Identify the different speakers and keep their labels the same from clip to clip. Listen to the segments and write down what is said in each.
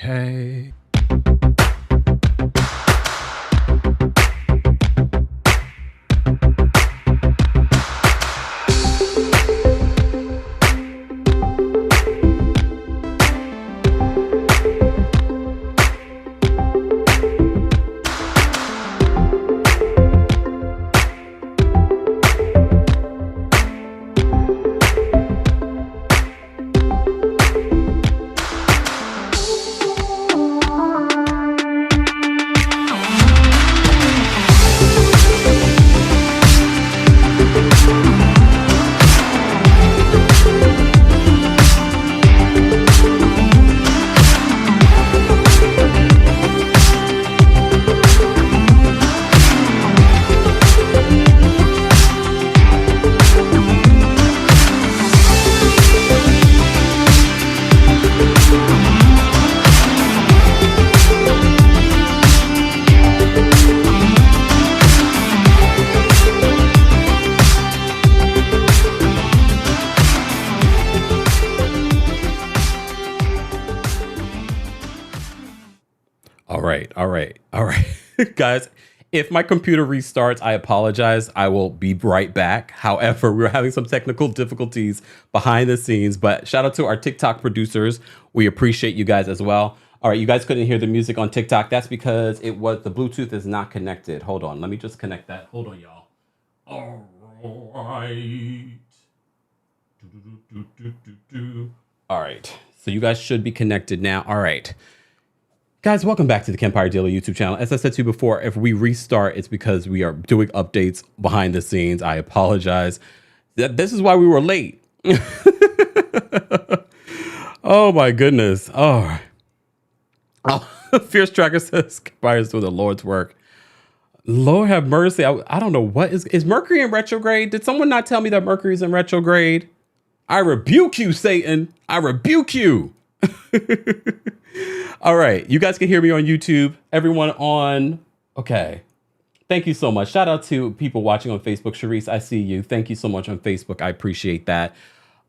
Speaker 1: Okay. All right. Guys, if my computer restarts, I apologize. I will be right back. However, we're having some technical difficulties behind the scenes, but shout out to our TikTok producers. We appreciate you guys as well. All right, you guys couldn't hear the music on TikTok. That's because the Bluetooth is not connected. Hold on, let me just connect that. Hold on, y'all. All right. All right, so you guys should be connected now. All right. Guys, welcome back to the Kempire Daily YouTube channel. As I said to you before, if we restart, it's because we are doing updates behind the scenes. I apologize. This is why we were late. Oh my goodness. Oh, Fierce Tracker says Kempire is doing the Lord's work. Lord have mercy. I don't know what is Mercury in retrograde? Did someone not tell me that Mercury's in retrograde? I rebuke you, Satan. I rebuke you. All right, you guys can hear me on YouTube. Everyone on, okay. Thank you so much. Shout out to people watching on Facebook. Sharice, I see you. Thank you so much on Facebook. I appreciate that.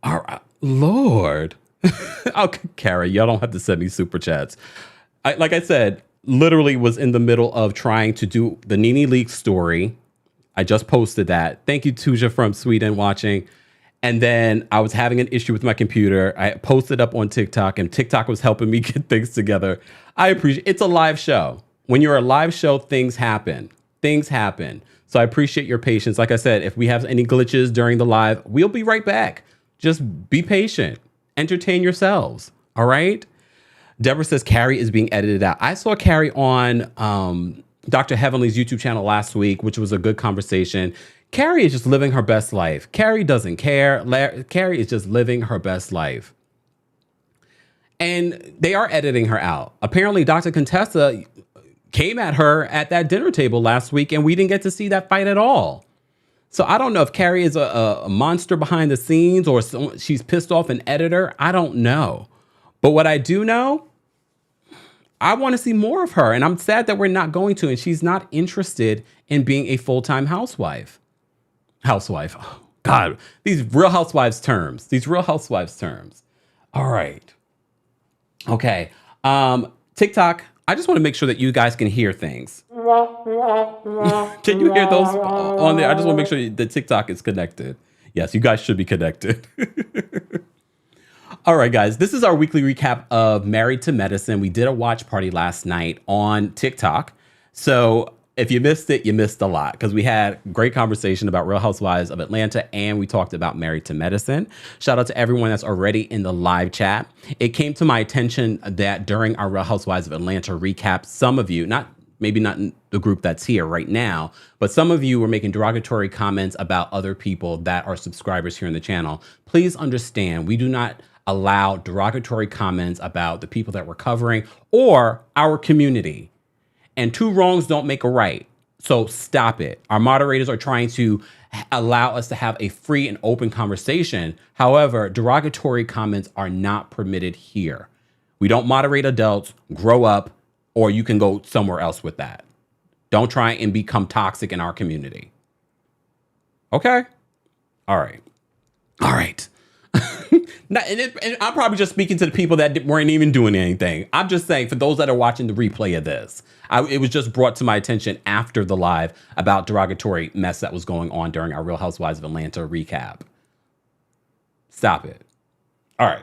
Speaker 1: All right, Lord. Okay, Carrie, y'all don't have to send me super chats. Like I said, literally was in the middle of trying to do the Nene Leakes story. I just posted that. Thank you, Tuja from Sweden watching. And then I was having an issue with my computer. I posted up on TikTok and TikTok was helping me get things together. I appreciate it's a live show. When you're a live show, things happen. Things happen. So I appreciate your patience. Like I said, if we have any glitches during the live, we'll be right back. Just be patient. Entertain yourselves. All right. Deborah says Carrie is being edited out. I saw Carrie on Dr. Heavenly's YouTube channel last week, which was a good conversation. Carrie is just living her best life. Carrie doesn't care. Carrie is just living her best life. And they are editing her out. Apparently, Dr. Contessa came at her at that dinner table last week, and we didn't get to see that fight at all. So I don't know if Carrie is a monster behind the scenes or she's pissed off an editor. I don't know. But what I do know, I want to see more of her. And I'm sad that we're not going to. And she's not interested in being a full-time housewife. Oh, God, these Real Housewives terms. All right. Okay. TikTok, I just want to make sure that you guys can hear things. Can you hear those on there? I just want to make sure the TikTok is connected. Yes, you guys should be connected. All right, guys, this is our weekly recap of Married to Medicine. We did a watch party last night on TikTok. So if you missed it, you missed a lot because we had great conversation about Real Housewives of Atlanta and we talked about Married to Medicine. Shout out to everyone that's already in the live chat. It came to my attention that during our Real Housewives of Atlanta recap, some of you, maybe not the group that's here right now, but some of you were making derogatory comments about other people that are subscribers here in the channel. Please understand, we do not allow derogatory comments about the people that we're covering or our community. And two wrongs don't make a right. So stop it. Our moderators are trying to allow us to have a free and open conversation. However, derogatory comments are not permitted here. We don't moderate adults. Grow up, or you can go somewhere else with that. Don't try and become toxic in our community. Okay? All right. And I'm probably just speaking to the people that weren't even doing anything. I'm just saying, for those that are watching the replay of this, it was just brought to my attention after the live about derogatory mess that was going on during our Real Housewives of Atlanta recap. Stop it. All right.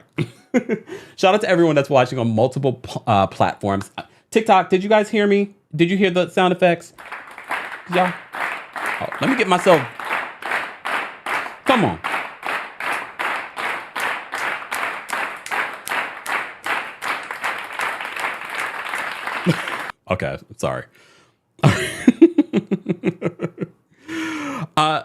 Speaker 1: Shout out to everyone that's watching on multiple platforms. TikTok, did you guys hear me? Did you hear the sound effects? Yeah. Oh, let me get myself. Come on. Okay, sorry.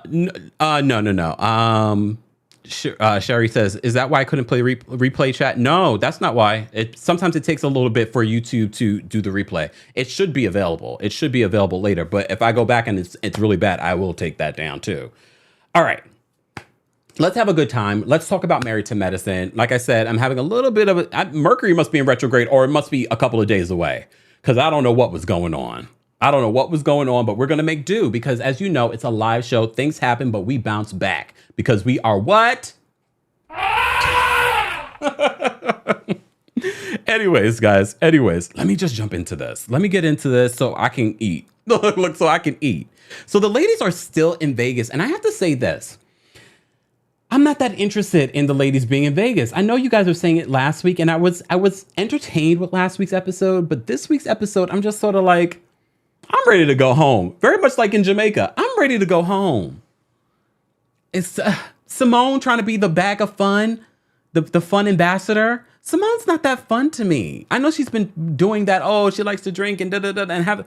Speaker 1: No. Sherry says, "Is that why I couldn't play replay chat?" No, that's not why. Sometimes it takes a little bit for YouTube to do the replay. It should be available. It should be available later. But if I go back and it's really bad, I will take that down too. All right. Let's have a good time. Let's talk about Married to Medicine. Like I said, I'm having a little bit of Mercury must be in retrograde, or it must be a couple of days away, because I don't know what was going on. But we're going to make do, because as you know, it's a live show. Things happen, but we bounce back because we are what? Anyways, guys. Let me just jump into this. Let me get into this so I can eat. Look, so I can eat. So the ladies are still in Vegas. And I have to say this. I'm not that interested in the ladies being in Vegas. I know you guys were saying it last week, and I was entertained with last week's episode, but this week's episode, I'm just sort of like, I'm ready to go home. Very much like in Jamaica. I'm ready to go home. It's Simone trying to be the bag of fun, the fun ambassador. Simone's not that fun to me. I know she's been doing that. Oh, she likes to drink and da-da-da and have.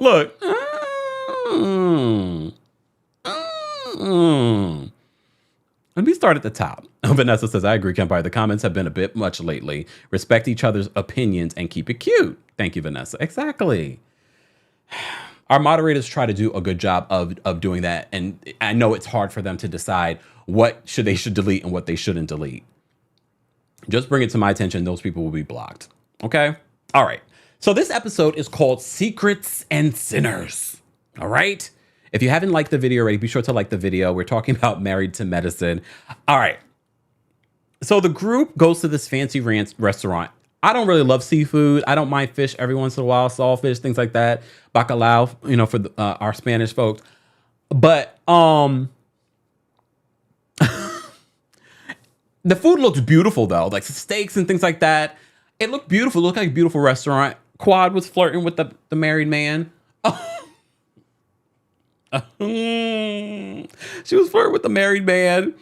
Speaker 1: Look. Let me start at the top. Vanessa says, I agree, Kempire. The comments have been a bit much lately. Respect each other's opinions and keep it cute. Thank you, Vanessa. Exactly. Our moderators try to do a good job of doing that. And I know it's hard for them to decide what they should delete and what they shouldn't delete. Just bring it to my attention. Those people will be blocked. Okay? All right. So this episode is called Secrets and Sinners. All right? If you haven't liked the video already, be sure to like the video. We're talking about Married to Medicine. All right. So the group goes to this fancy restaurant. I don't really love seafood. I don't mind fish every once in a while, sawfish, things like that. Bacalao, for our Spanish folks. But the food looks beautiful, though. Like steaks and things like that. It looked beautiful. It looked like a beautiful restaurant. Quad was flirting with the married man. She was flirting with the married man.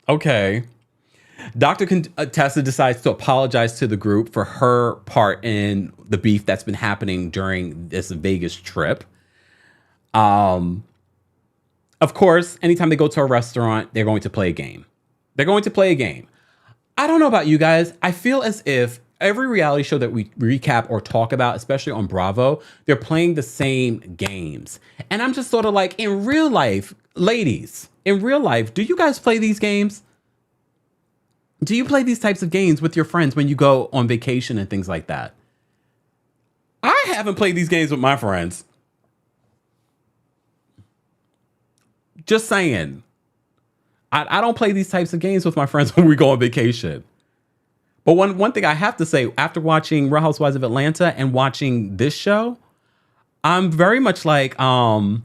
Speaker 1: Okay. Dr. Contessa decides to apologize to the group for her part in the beef that's been happening during this Vegas trip. Of course, anytime they go to a restaurant, they're going to play a game. I don't know about you guys. I feel as if every reality show that we recap or talk about, especially on Bravo, they're playing the same games. And I'm just sort of like, in real life, ladies, do you guys play these games? Do you play these types of games with your friends when you go on vacation and things like that? I haven't played these games with my friends. Just saying. I don't play these types of games with my friends when we go on vacation. But one thing I have to say, after watching Real Housewives of Atlanta and watching this show, I'm very much like, I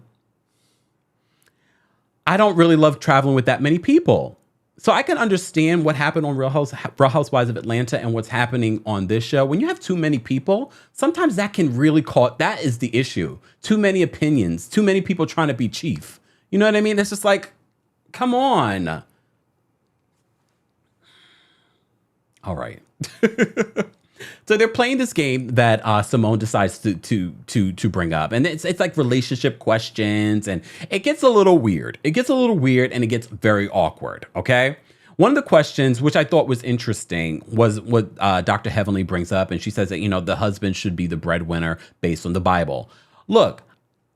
Speaker 1: don't really love traveling with that many people. So I can understand what happened on Real Housewives of Atlanta and what's happening on this show. When you have too many people, sometimes that can really that is the issue. Too many opinions, too many people trying to be chief. You know what I mean? It's just like, come on. All right. So they're playing this game that Simone decides to bring up, and it's like relationship questions, and it gets a little weird. And it gets very awkward. Okay. One of the questions, which I thought was interesting, was what Dr. Heavenly brings up, and she says that the husband should be the breadwinner based on the Bible. Look,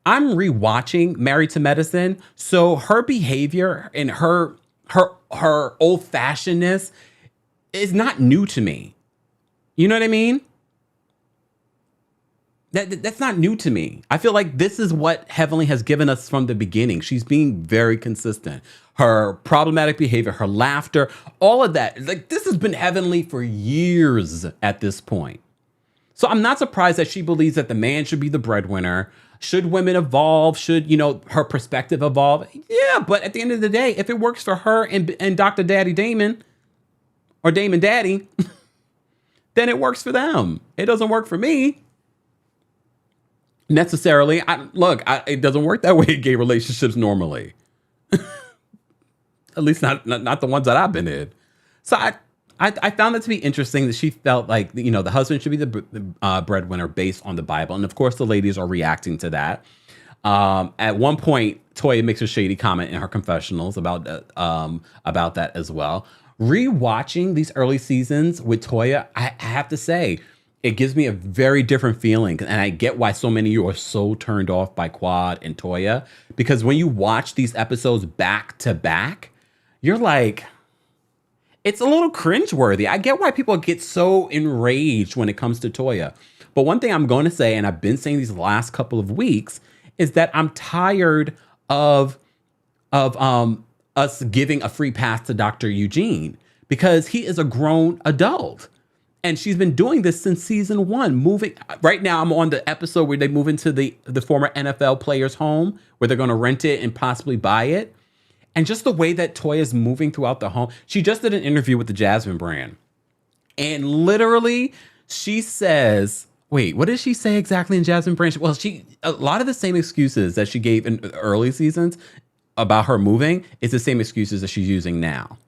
Speaker 1: I'm rewatching Married to Medicine, so her behavior and her old-fashionedness is not new to me. You know what I mean? That's not new to me. I feel like this is what Heavenly has given us from the beginning. She's being very consistent. Her problematic behavior, her laughter, all of that. Like, this has been Heavenly for years at this point. So I'm not surprised that she believes that the man should be the breadwinner. Should women evolve? Should, her perspective evolve? Yeah, but at the end of the day, if it works for her and Dr. Daddy Damon, or Damon Daddy, then it works for them. It doesn't work for me necessarily. It doesn't work that way in gay relationships normally. At least not the ones that I've been in. So I found it to be interesting that she felt like, the husband should be the breadwinner based on the Bible. And of course, the ladies are reacting to that. At one point, Toya makes a shady comment in her confessionals about that as well. Rewatching these early seasons with Toya, I have to say, it gives me a very different feeling. And I get why so many of you are so turned off by Quad and Toya. Because when you watch these episodes back to back, you're like, it's a little cringeworthy. I get why people get so enraged when it comes to Toya. But one thing I'm going to say, and I've been saying these last couple of weeks, is that I'm tired of us giving a free pass to Dr. Eugene, because he is a grown adult. And she's been doing this since season 1. Right now, I'm on the episode where they move into the former NFL player's home, where they're going to rent it and possibly buy it. And just the way that Toya is moving throughout the home. She just did an interview with the Jasmine brand. And literally, she says, wait, what did she say exactly in Jasmine brand? Well, a lot of the same excuses that she gave in early seasons about her moving is the same excuses that she's using now.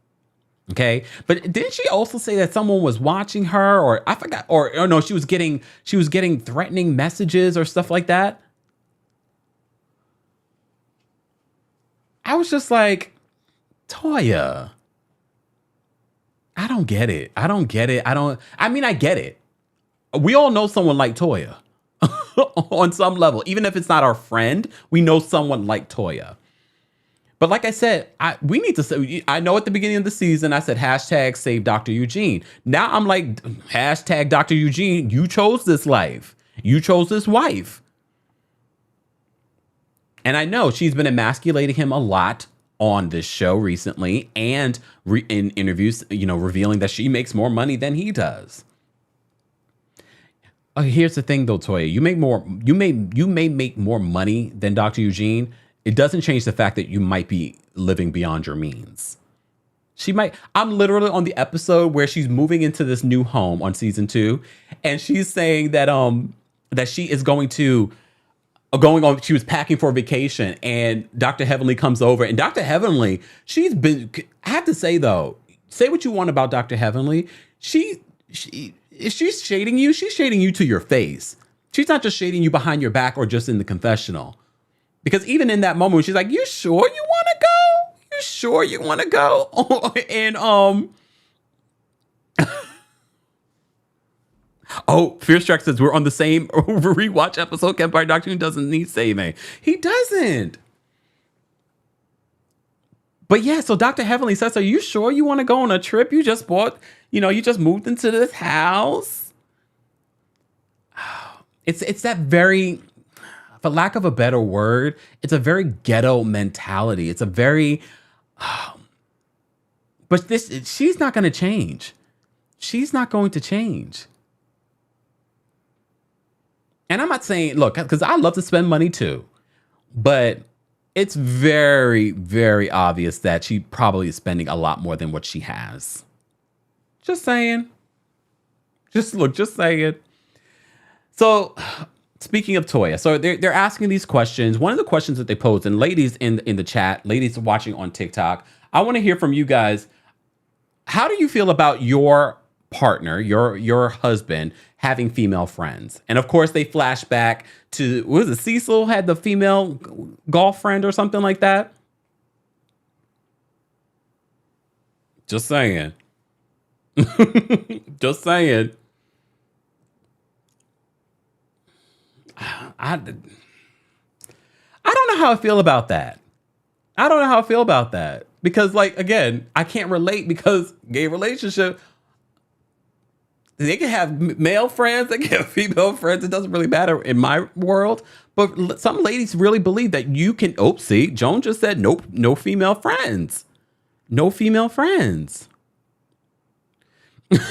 Speaker 1: Okay. But didn't she also say that someone was watching her, or I forgot, or no, she was getting threatening messages or stuff like that? I was just like, Toya, I don't get it. I get it. We all know someone like Toya on some level. Even if it's not our friend, we know someone like Toya. But like I said, we need to say, I know at the beginning of the season, I said, hashtag save Dr. Eugene. Now I'm like, hashtag Dr. Eugene, you chose this life. You chose this wife. And I know she's been emasculating him a lot on this show recently, and in interviews, revealing that she makes more money than he does. Here's the thing though, Toya, you may make more money than Dr. Eugene. It doesn't change the fact that you might be living beyond your means. I'm literally on the episode where she's moving into this new home on season 2. And she's saying that, that she is she was packing for a vacation, and Dr. Heavenly comes over, and Dr. Heavenly, I have to say though, say what you want about Dr. Heavenly. If she's shading you, she's shading you to your face. She's not just shading you behind your back or just in the confessional. Because even in that moment, she's like, you sure you want to go? You sure you want to go? And, Fierce Track says we're on the same rewatch episode. Kempire Doctor doesn't need saving. He doesn't. But yeah, so Dr. Heavenly says, are you sure you want to go on a trip? You just you just moved into this house. It's that very, for lack of a better word, it's a very ghetto mentality. It's a very, but she's not going to change. She's not going to change. And I'm not saying, look, because I love to spend money too, but it's very, very obvious that she probably is spending a lot more than what she has. Just saying. Just saying. So speaking of Toya, so they're asking these questions. One of the questions that they posed, and ladies in the chat, ladies watching on TikTok, I want to hear from you guys. How do you feel about your partner, your husband, having female friends? And of course, they flash back to, what was it, Cecil had the female golf friend or something like that? Just saying. Just saying. I don't know how I feel about that. Because, like, again, I can't relate because gay relationship. They can have male friends, they can have female friends. It doesn't really matter in my world. But some ladies really believe that you can. Oh, see, Joan just said nope, no female friends. No female friends.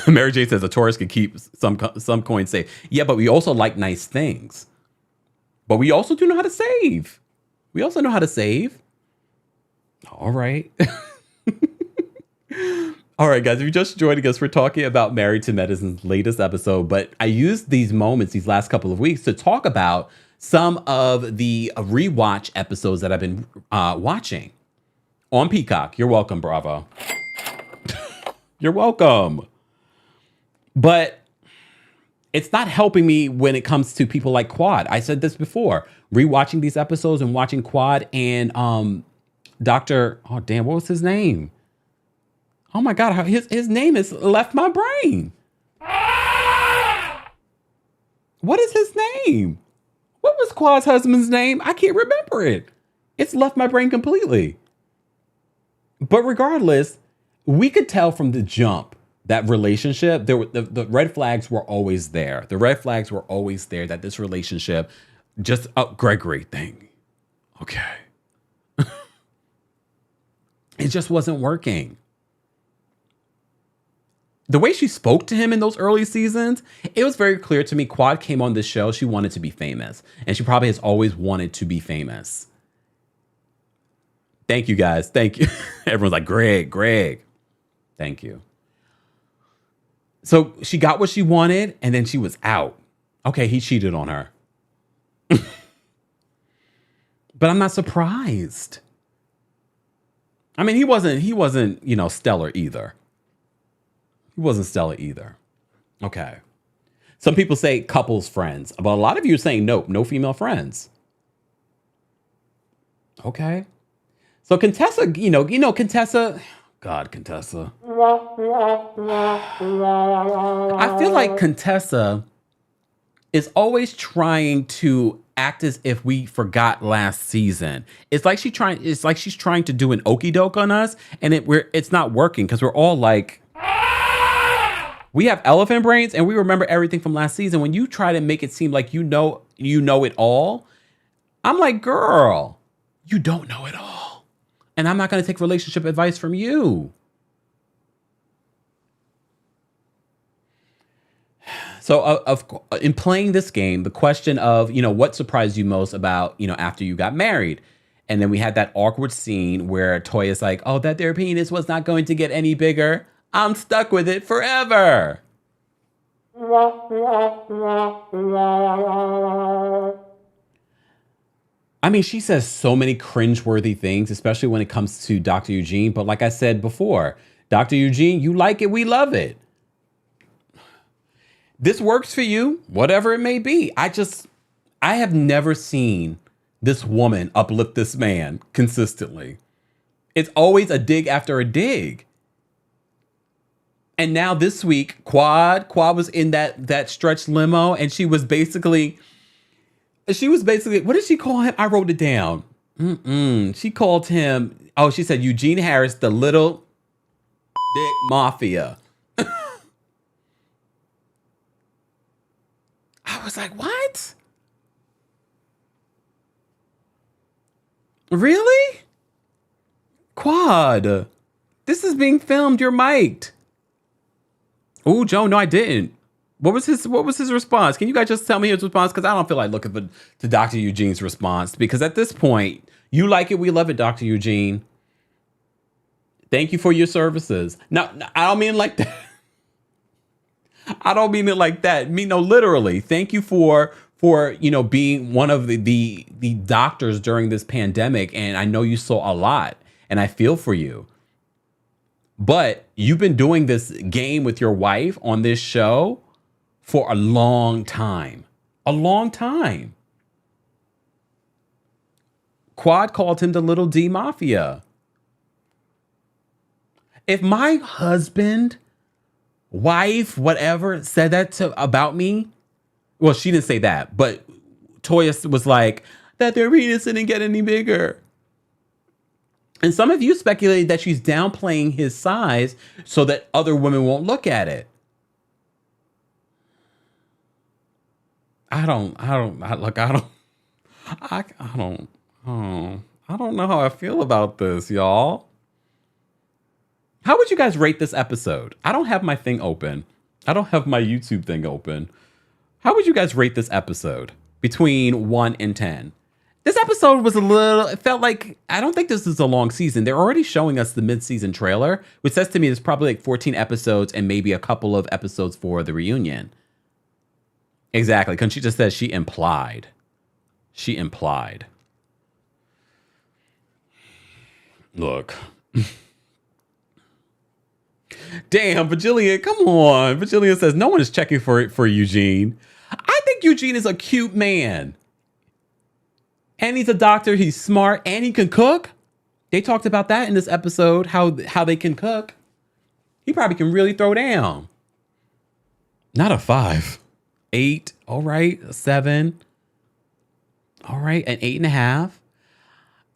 Speaker 1: Mary J says a Taurus can keep some coins safe. Yeah, but we also like nice things. But we also do know how to save. We also know how to save. All right. All right, guys, if you're just joining us, we're talking about Married to Medicine's latest episode. But I used these moments, these last couple of weeks, to talk about some of the rewatch episodes that I've been watching on Peacock. You're welcome, Bravo. You're welcome. But it's not helping me when it comes to people like Quad. I said this before. Rewatching these episodes and watching Quad and Dr. Oh, damn, what was his name? Oh, my God. His name has left my brain. What is his name? What was Quad's husband's name? I can't remember it. It's left my brain completely. But regardless, we could tell from the jump that relationship, the red flags were always there. The red flags were always there that this relationship just, Gregory thing. Okay. It just wasn't working. The way she spoke to him in those early seasons, it was very clear to me. Quad came on this show. She wanted to be famous. And she probably has always wanted to be famous. Thank you, guys. Thank you. Everyone's like, Greg. Thank you. So she got what she wanted, and then she was out. Okay, he cheated on her. But I'm not surprised. I mean, he wasn't, stellar either. He wasn't stellar either. Okay. Some people say couples friends, but a lot of you are saying nope, no female friends. Okay. So Contessa, Contessa, God, Contessa. I feel like Contessa is always trying to act as if we forgot last season. It's like she's trying to do an okie doke on us, and it's not working because we're all like, we have elephant brains and we remember everything from last season. When you try to make it seem like you know it all, I'm like, girl, you don't know it all. And I'm not going to take relationship advice from you. So in playing this game, the question of, what surprised you most about, after you got married? And then we had that awkward scene where Toya's like, oh, that their penis was not going to get any bigger. I'm stuck with it forever. I mean, she says so many cringeworthy things, especially when it comes to Dr. Eugene. But like I said before, Dr. Eugene, you like it, we love it. This works for you, whatever it may be. I have never seen this woman uplift this man consistently. It's always a dig after a dig. And now this week, Quad was in that stretch limo, and she was basically, what did she call him? I wrote it down. She called him, she said Eugene Harris, the little dick mafia. I was like, what? Really? Quad, this is being filmed. You're mic'd. Oh, Joe, no, I didn't. What was his response? Can you guys just tell me his response? Because I don't feel like looking to Dr. Eugene's response. Because at this point, you like it, we love it, Dr. Eugene. Thank you for your services. No, I don't mean like that. I don't mean it like that. Literally. Thank you for being one of the doctors during this pandemic. And I know you saw a lot, and I feel for you. But you've been doing this game with your wife on this show for a long time. A long time. Quad called him the little D Mafia. If my husband, wife, whatever, said that about me, well, she didn't say that, but Toya was like, that their penis didn't get any bigger. And some of you speculated that she's downplaying his size so that other women won't look at it. I don't know how I feel about this, y'all. How would you guys rate this episode? I don't have my thing open. I don't have my YouTube thing open. How would you guys rate this episode between 1 and 10? This episode was it felt like, I don't think this is a long season. They're already showing us the mid-season trailer, which says to me there's probably like 14 episodes and maybe a couple of episodes for the reunion. Exactly. Conchita says she implied. She implied. Look. Damn, Virgilia, come on. Virgilia says no one is checking for Eugene. I think Eugene is a cute man. And he's a doctor, he's smart, and he can cook. They talked about that in this episode, how they can cook. He probably can really throw down. Not a 5. 8, all right, a 7. All right, an 8.5.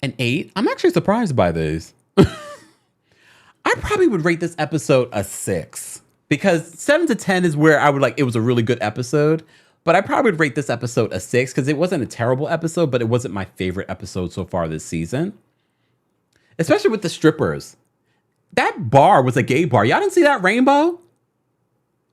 Speaker 1: An 8. I'm actually surprised by this. I probably would rate this episode a 6 because 7 to 10 is where I would it was a really good episode, but I probably would rate this episode a 6 because it wasn't a terrible episode, but it wasn't my favorite episode so far this season, especially with the strippers. That bar was a gay bar. Y'all didn't see that rainbow?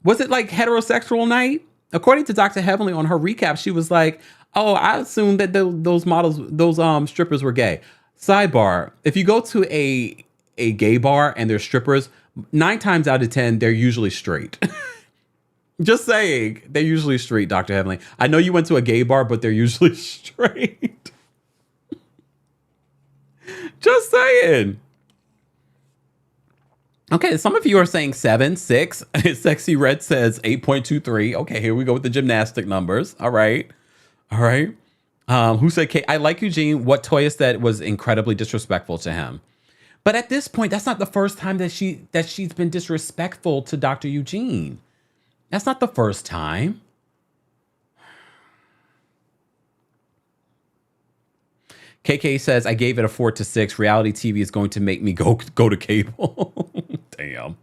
Speaker 1: Was it like heterosexual night? According to Dr. Heavenly on her recap, she was like, oh, I assumed that those models, those strippers were gay. Sidebar, if you go to a gay bar and there's strippers, 9 times out of 10, they're usually straight. Just saying, they're usually straight, Dr. Heavenly. I know you went to a gay bar, but they're usually straight. Just saying. Okay, some of you are saying 7, 6. Sexy Red says 8.23. Okay, here we go with the gymnastic numbers. All right. All right. Who said, I like Eugene. What Toya said was incredibly disrespectful to him. But at this point, that's not the first time that she's been disrespectful to Dr. Eugene. That's not the first time. KK says, I gave it a 4 to 6. Reality TV is going to make me go to cable. Damn.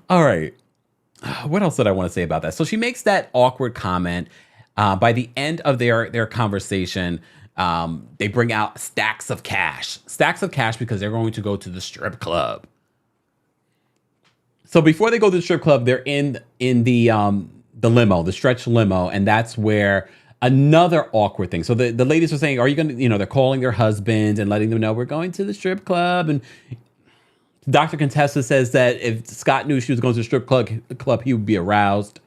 Speaker 1: All right. What else did I want to say about that? So she makes that awkward comment. By the end of their conversation, they bring out stacks of cash because they're going to go to the strip club. So before they go to the strip club, they're in the limo, the stretch limo, and that's where another awkward thing. So the ladies are saying, are you going to, they're calling their husbands and letting them know we're going to the strip club. And Dr. Contessa says that if Scott knew she was going to the strip club, he would be aroused.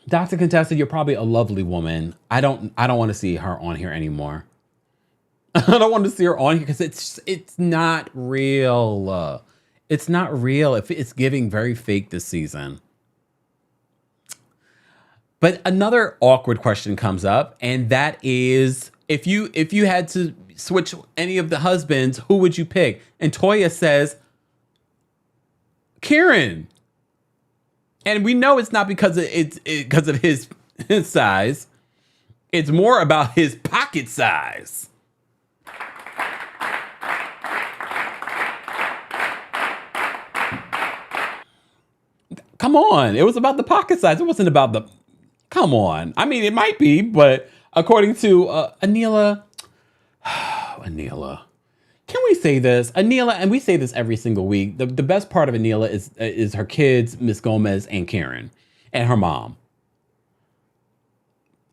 Speaker 1: Dr. Contessa, you're probably a lovely woman. I don't want to see her on here anymore. I don't want to see her on here because it's not real. It's not real. It's giving very fake this season. But another awkward question comes up, and that is, if you had to switch any of the husbands, who would you pick? And Toya says, Kiran. And we know it's not because of his size. It's more about his pocket size. Come on. It was about the pocket size. It wasn't about the... Come on. I mean, it might be, but according to Anila... Anila. Can we say this? Anila, and we say this every single week, the best part of Anila is her kids, Miss Gomez and Karen, and her mom.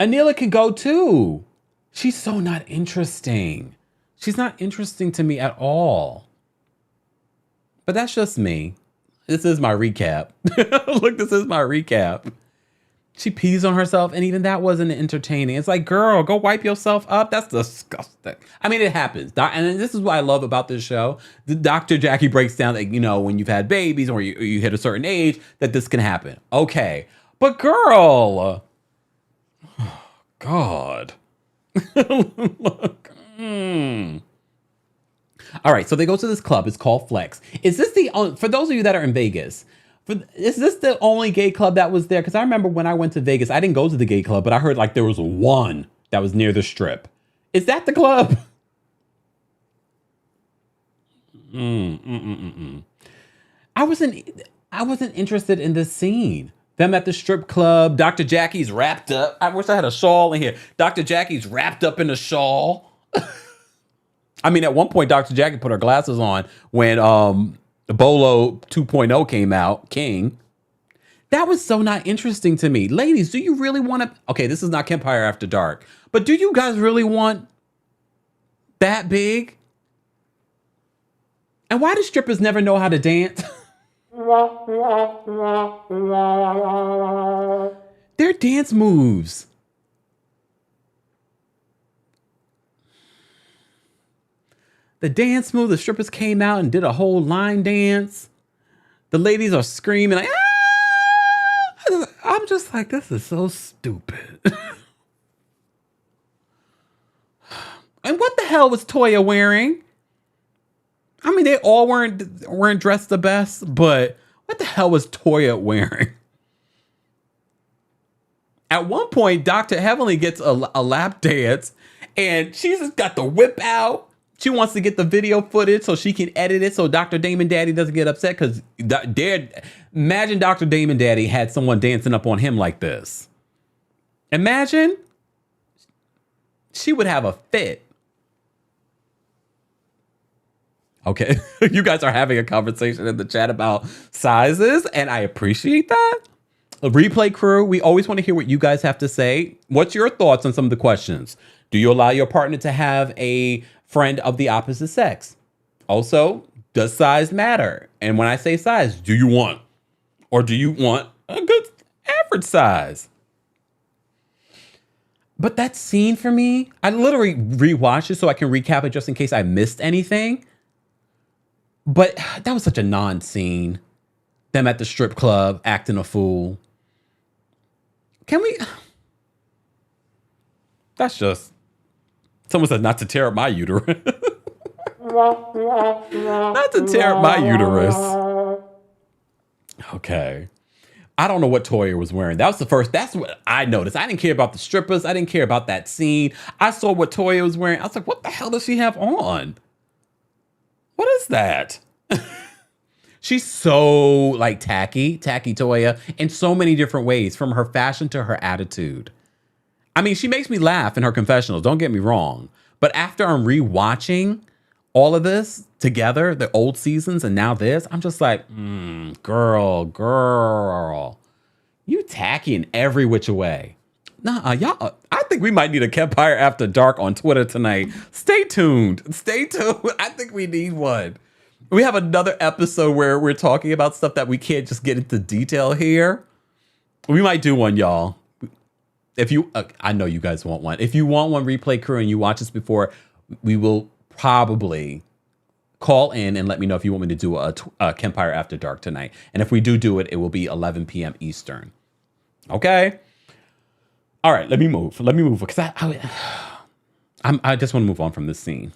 Speaker 1: Anila can go too. She's so not interesting. She's not interesting to me at all. But that's just me. This is my recap. Look, this is my recap. She pees on herself, and even that wasn't entertaining. It's like, girl, go wipe yourself up. That's disgusting. I mean, it happens. And this is what I love about this show. Dr. Jackie breaks down that, when you've had babies or you hit a certain age, that this can happen. Okay. But girl, oh, God. Look. All right, so they go to this club. It's called Flex. Is this for those of you that are in Vegas, is this the only gay club that was there? Because I remember when I went to Vegas, I didn't go to the gay club, but I heard there was one that was near the strip. Is that the club? I wasn't interested in this scene. Them at the strip club. Dr. Jackie's wrapped up. I wish I had a shawl in here. Dr. Jackie's wrapped up in a shawl. I mean, at one point, Dr. Jackie put her glasses on when Bolo 2.0 came out, King. That was so not interesting to me. Ladies, do you really want to? Okay, this is not Kempire After Dark, but do you guys really want that big? And why do strippers never know how to dance? Their dance moves. The dance move, the strippers came out and did a whole line dance. The ladies are screaming like, ah! I'm just like, this is so stupid. And what the hell was Toya wearing? I mean, they all weren't dressed the best, but what the hell was Toya wearing? At one point, Dr. Heavenly gets a lap dance, and she's just got the whip out. She wants to get the video footage so she can edit it so Dr. Damon Daddy doesn't get upset, because imagine Dr. Damon Daddy had someone dancing up on him like this. Imagine. She would have a fit. Okay, you guys are having a conversation in the chat about sizes, and I appreciate that. A replay crew, we always want to hear what you guys have to say. What's your thoughts on some of the questions? Do you allow your partner to have a friend of the opposite sex? Also, does size matter? And when I say size, do you want a good average size? But that scene for me, I literally rewatched it so I can recap it just in case I missed anything. But that was such a non-scene. Them at the strip club acting a fool. Can we? That's just. Someone said not to tear up my uterus. Not to tear up my uterus. Okay. I don't know what Toya was wearing. That's what I noticed. I didn't care about the strippers. I didn't care about that scene. I saw what Toya was wearing. I was like, what the hell does she have on? What is that? She's so like tacky Toya in so many different ways, from her fashion to her attitude. I mean, she makes me laugh in her confessionals, don't get me wrong. But after I'm rewatching all of this together, the old seasons and now this, I'm just like, girl, you tacky in every which way. Nah, y'all, I think we might need a Kempire After Dark on Twitter tonight. Stay tuned. I think we need one. We have another episode where we're talking about stuff that we can't just get into detail here. We might do one, y'all. If you, I know you guys want one. If you want one, replay crew, and you watch this before, we will probably call in and let me know if you want me to do a Kempire After Dark tonight. And if we do it, it will be 11 p.m. Eastern. Okay? All right, let me move because I just want to move on from this scene.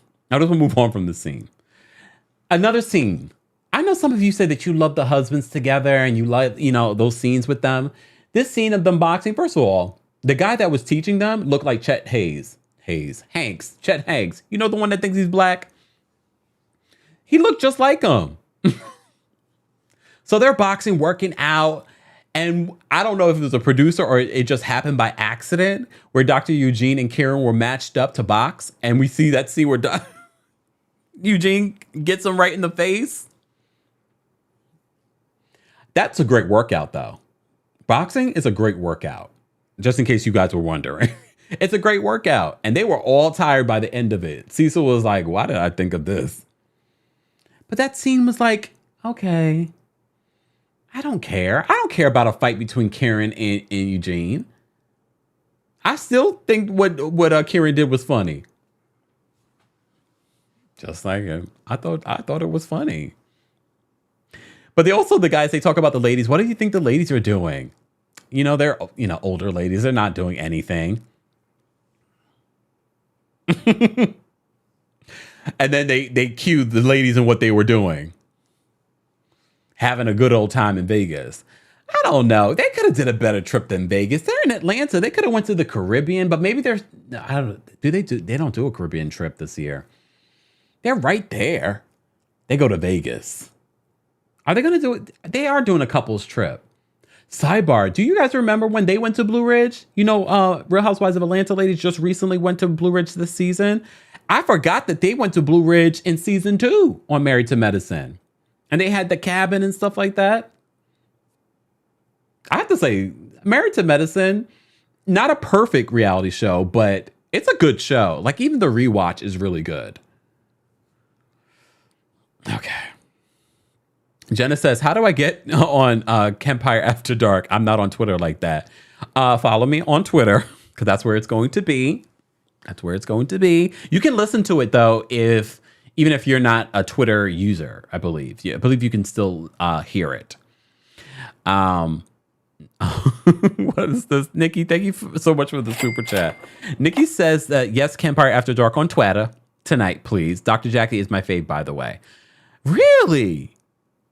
Speaker 1: Another scene. I know some of you say that you love the husbands together and you like, those scenes with them. This scene of them boxing, first of all, the guy that was teaching them looked like Chet Hanks. Chet Hanks. You know, the one that thinks he's black? He looked just like him. So they're boxing, working out. And I don't know if it was a producer or it just happened by accident where Dr. Eugene and Kiran were matched up to box. And we see that scene where Eugene gets him right in the face. That's a great workout, though. Boxing is a great workout. Just in case you guys were wondering. It's a great workout. And they were all tired by the end of it. Cecil was like, why did I think of this? But that scene was like, okay. I don't care. I don't care about a fight between Kiran and Eugene. I still think what Kiran did was funny. Just like him. I thought it was funny. But the guys, they talk about the ladies. What do you think the ladies are doing? They're, older ladies. They're not doing anything. And then they cued the ladies and what they were doing. Having a good old time in Vegas. I don't know. They could have did a better trip than Vegas. They're in Atlanta. They could have went to the Caribbean, but maybe I don't know. They don't do a Caribbean trip this year. They're right there. They go to Vegas. Are they going to do it? They are doing a couples trip. Sidebar, do you guys remember when they went to Blue Ridge? You know, Real Housewives of Atlanta ladies just recently went to Blue Ridge this season. I forgot that they went to Blue Ridge in season 2 on Married to Medicine. And they had the cabin and stuff like that. I have to say, Married to Medicine, not a perfect reality show, but it's a good show. Like, even the rewatch is really good. Okay. Jenna says, how do I get on Kempire After Dark? I'm not on Twitter like that. Follow me on Twitter, because that's where it's going to be. That's where it's going to be. You can listen to it, though, even if you're not a Twitter user, I believe. Yeah, I believe you can still hear it. What is this? Nikki, thank you so much for the super chat. Nikki says that, yes, Kempire After Dark on Twitter tonight, please. Dr. Jackie is my fave, by the way. Really?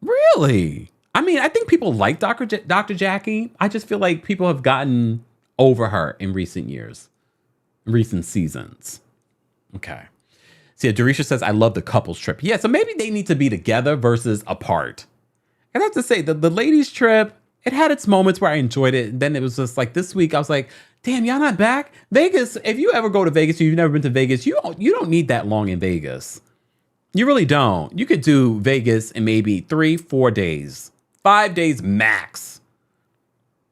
Speaker 1: Really? I mean, I think people like Dr. Jackie. I just feel like people have gotten over her in recent years, recent seasons. Okay. See, Dorisha says, I love the couples trip. Yeah, so maybe they need to be together versus apart. And I have to say, the ladies trip, it had its moments where I enjoyed it. And then it was just like this week, I was like, damn, y'all not back? Vegas, if you ever go to Vegas, you've never been to Vegas, you don't need that long in Vegas. You really don't. You could do Vegas in maybe 3-4 days, 5 days max.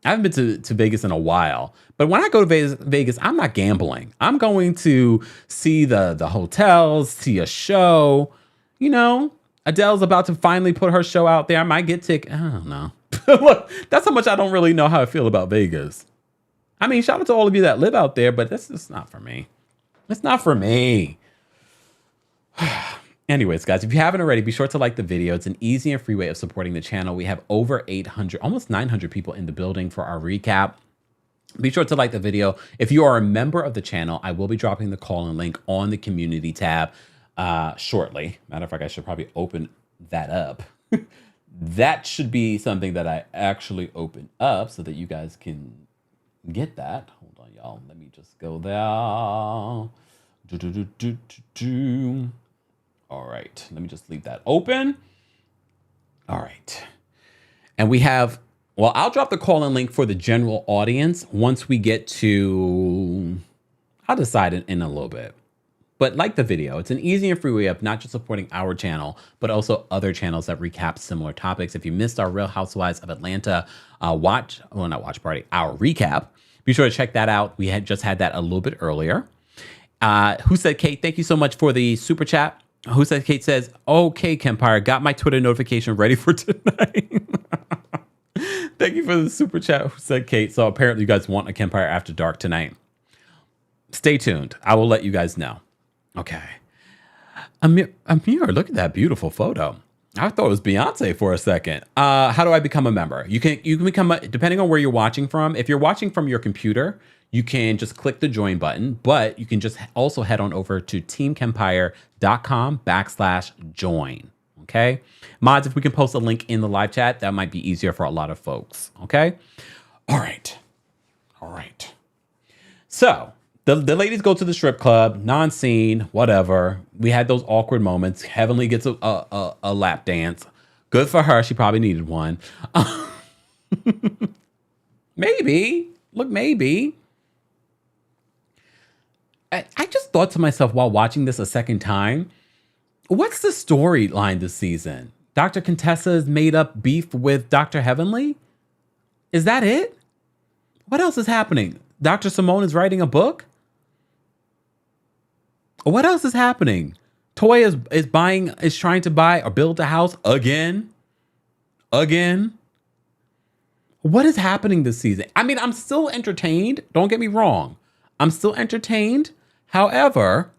Speaker 1: I haven't been to Vegas in a while, but when I go to Vegas, I'm not gambling. I'm going to see the hotels, see a show. You know, Adele's about to finally put her show out there. I might get tickets. I don't know. Look, that's how much I don't really know how I feel about Vegas. I mean, shout out to all of you that live out there, but that's just not for me. It's not for me. Anyways, guys, if you haven't already, be sure to like the video. It's an easy and free way of supporting the channel. We have over 800, almost 900 people in the building for our recap. Be sure to like the video. If you are a member of the channel, I will be dropping the call-in link on the community tab shortly. Matter of fact, I should probably open that up. That should be something that I actually open up so that you guys can get that. Hold on, y'all. Let me just go there. All right, let me just leave that open. All right. And we have, well, I'll drop the call-in link for the general audience once we get to, I'll decide in a little bit. But like the video, it's an easy and free way of not just supporting our channel, but also other channels that recap similar topics. If you missed our Real Housewives of Atlanta our recap, be sure to check that out. We had just had that a little bit earlier. Who Said Kate, thank you so much for the super chat. Who Said Kate says, okay, Kempire, got my Twitter notification ready for tonight. Thank you for the super chat, Who Said Kate. So apparently you guys want a Kempire After Dark tonight. Stay tuned. I will let you guys know. Okay. Amir, look at that beautiful photo. I thought it was Beyonce for a second. How do I become a member? You can become depending on where you're watching from. If you're watching from your computer, you can just click the join button, but you can just also head on over to teamkempire.com/join. Okay. Mods, if we can post a link in the live chat, that might be easier for a lot of folks. Okay. All right. So the ladies go to the strip club, non-scene, whatever. We had those awkward moments. Heavenly gets a lap dance. Good for her. She probably needed one. Maybe. Look, maybe. I just thought to myself while watching this a second time, what's the storyline this season? Dr. Contessa's made up beef with Dr. Heavenly? Is that it? What else is happening? Dr. Simone is writing a book? What else is happening? Toya is trying to buy or build a house again. What is happening this season? I mean, I'm still entertained. Don't get me wrong. I'm still entertained. However,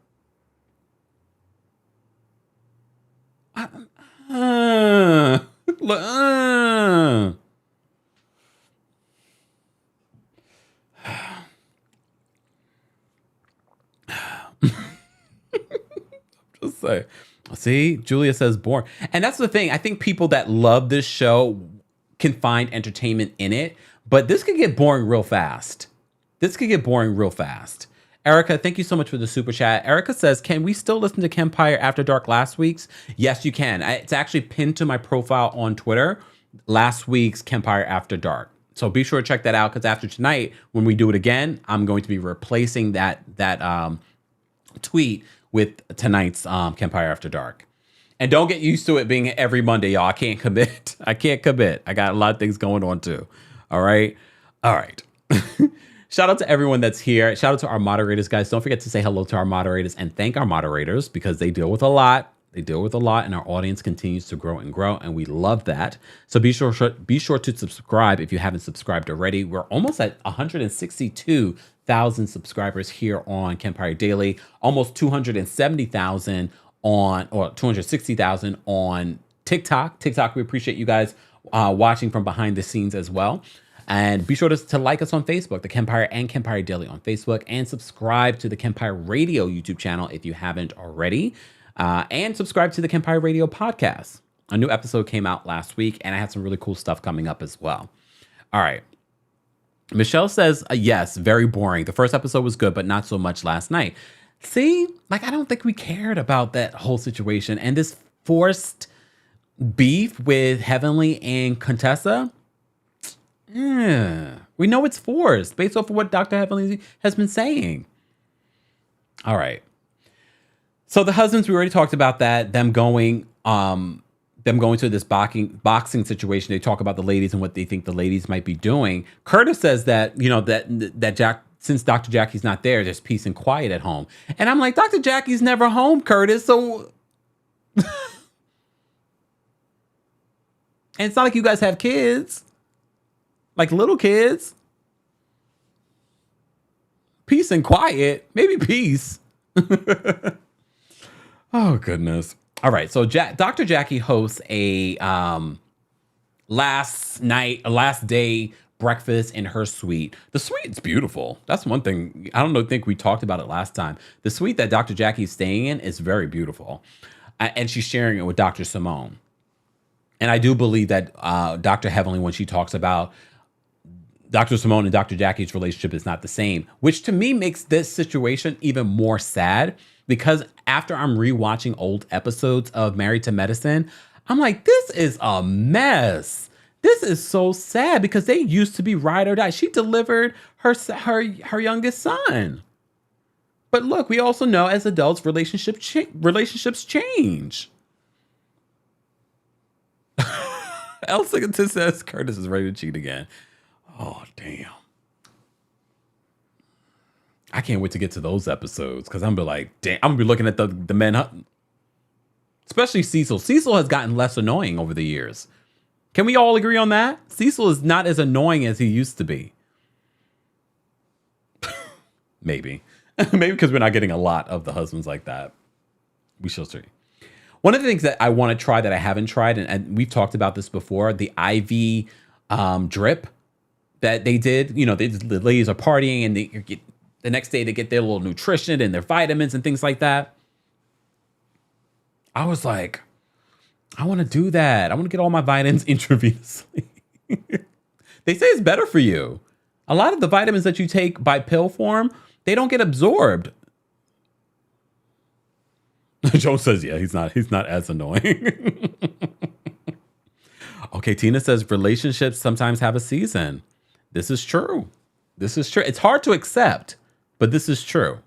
Speaker 1: just say, see, Julia says boring. And that's the thing. I think people that love this show can find entertainment in it, but this could get boring real fast. Erica, thank you so much for the super chat. Erica says, can we still listen to Kempire After Dark last week's? Yes, you can. It's actually pinned to my profile on Twitter, last week's Kempire After Dark. So be sure to check that out, because after tonight, when we do it again, I'm going to be replacing that tweet with tonight's Kempire After Dark. And don't get used to it being every Monday, y'all. I can't commit. I got a lot of things going on too. All right. Shout out to everyone that's here. Shout out to our moderators, guys. Don't forget to say hello to our moderators and thank our moderators, because they deal with a lot. And our audience continues to grow and grow, and we love that. So be sure to subscribe if you haven't subscribed already. We're almost at 162,000 subscribers here on Kempire Daily, almost 270,000 or 260,000 on TikTok. We appreciate you guys watching from behind the scenes as well. And be sure to like us on Facebook, The Kempire and Kempire Daily on Facebook, and subscribe to the Kempire Radio YouTube channel if you haven't already. And subscribe to the Kempire Radio podcast. A new episode came out last week, and I had some really cool stuff coming up as well. All right. Michelle says, yes, very boring. The first episode was good, but not so much last night. See, I don't think we cared about that whole situation. And this forced beef with Heavenly and Contessa, we know it's forced based off of what Dr. Heavenly has been saying. All right. So the husbands, we already talked about that, them going to this boxing situation. They talk about the ladies and what they think the ladies might be doing. Curtis says that, that Jack, since Dr. Jackie's not there, there's peace and quiet at home. And I'm like, Dr. Jackie's never home, Curtis. So, and it's not like you guys have kids, like little kids. Peace and quiet, maybe peace. Oh, goodness. All right. So Dr. Jackie hosts a last day breakfast in her suite. The suite's beautiful. That's one thing. I don't think we talked about it last time. The suite that Dr. Jackie's staying in is very beautiful. And she's sharing it with Dr. Simone. And I do believe that Dr. Heavenly, when she talks about Dr. Simone and Dr. Jackie's relationship, is not the same, which to me makes this situation even more sad, because after I'm rewatching old episodes of Married to Medicine, I'm like, this is a mess. This is so sad, because they used to be ride or die. She delivered her youngest son. But look, we also know as adults, relationships change. Elsa says Curtis is ready to cheat again. Oh, damn. I can't wait to get to those episodes, because I'm gonna be like, damn, I'm gonna be looking at the men, especially Cecil. Cecil has gotten less annoying over the years. Can we all agree on that? Cecil is not as annoying as he used to be. Maybe because we're not getting a lot of the husbands like that. We shall see. One of the things that I want to try that I haven't tried, and we've talked about this before, the IV drip that they did. The ladies are partying, and the next day they get their little nutrition and their vitamins and things like that. I was like, I want to do that. I want to get all my vitamins intravenously. They say it's better for you. A lot of the vitamins that you take by pill form, they don't get absorbed. Joe says, yeah, he's not as annoying. Okay, Tina says relationships sometimes have a season. This is true. It's hard to accept, but this is true.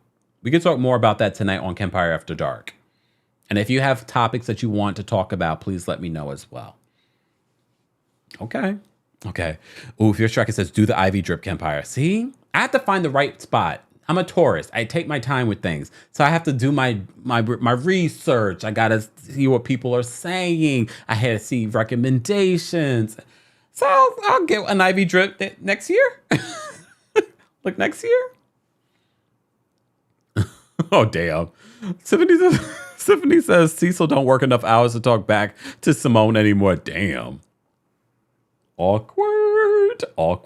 Speaker 1: We can talk more about that tonight on Kempire After Dark. And if you have topics that you want to talk about, please let me know as well. Okay. Ooh, Fierce Tracker says, do the IV drip, Kempire. See, I have to find the right spot. I'm a tourist. I take my time with things. So I have to do my research. I got to see what people are saying. I had to see recommendations. So I'll get an IV drip next year. Like next year? Oh, damn. Tiffany says Cecil don't work enough hours to talk back to Simone anymore. Damn. Awkward. All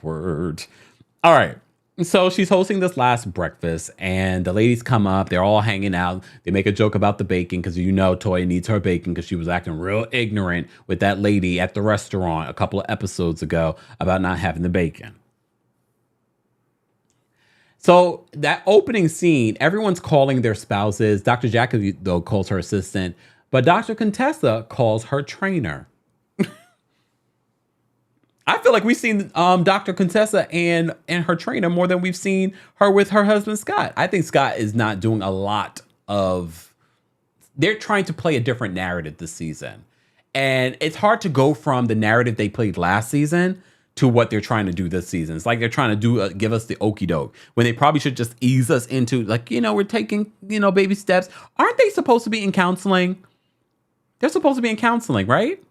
Speaker 1: right. So she's hosting this last breakfast, and the ladies come up. They're all hanging out. They make a joke about the bacon, because Toya needs her bacon, because she was acting real ignorant with that lady at the restaurant a couple of episodes ago about not having the bacon. So that opening scene, everyone's calling their spouses. Dr. Jackie, though, calls her assistant, but Dr. Contessa calls her trainer. I feel like we've seen Dr. Contessa and her trainer more than we've seen her with her husband, Scott. I think Scott is not doing a lot of... They're trying to play a different narrative this season. And it's hard to go from the narrative they played last season to what they're trying to do this season. It's like they're trying to do give us the okie doke when they probably should just ease us into, like, we're taking, baby steps. Aren't they supposed to be in counseling? They're supposed to be in counseling, right?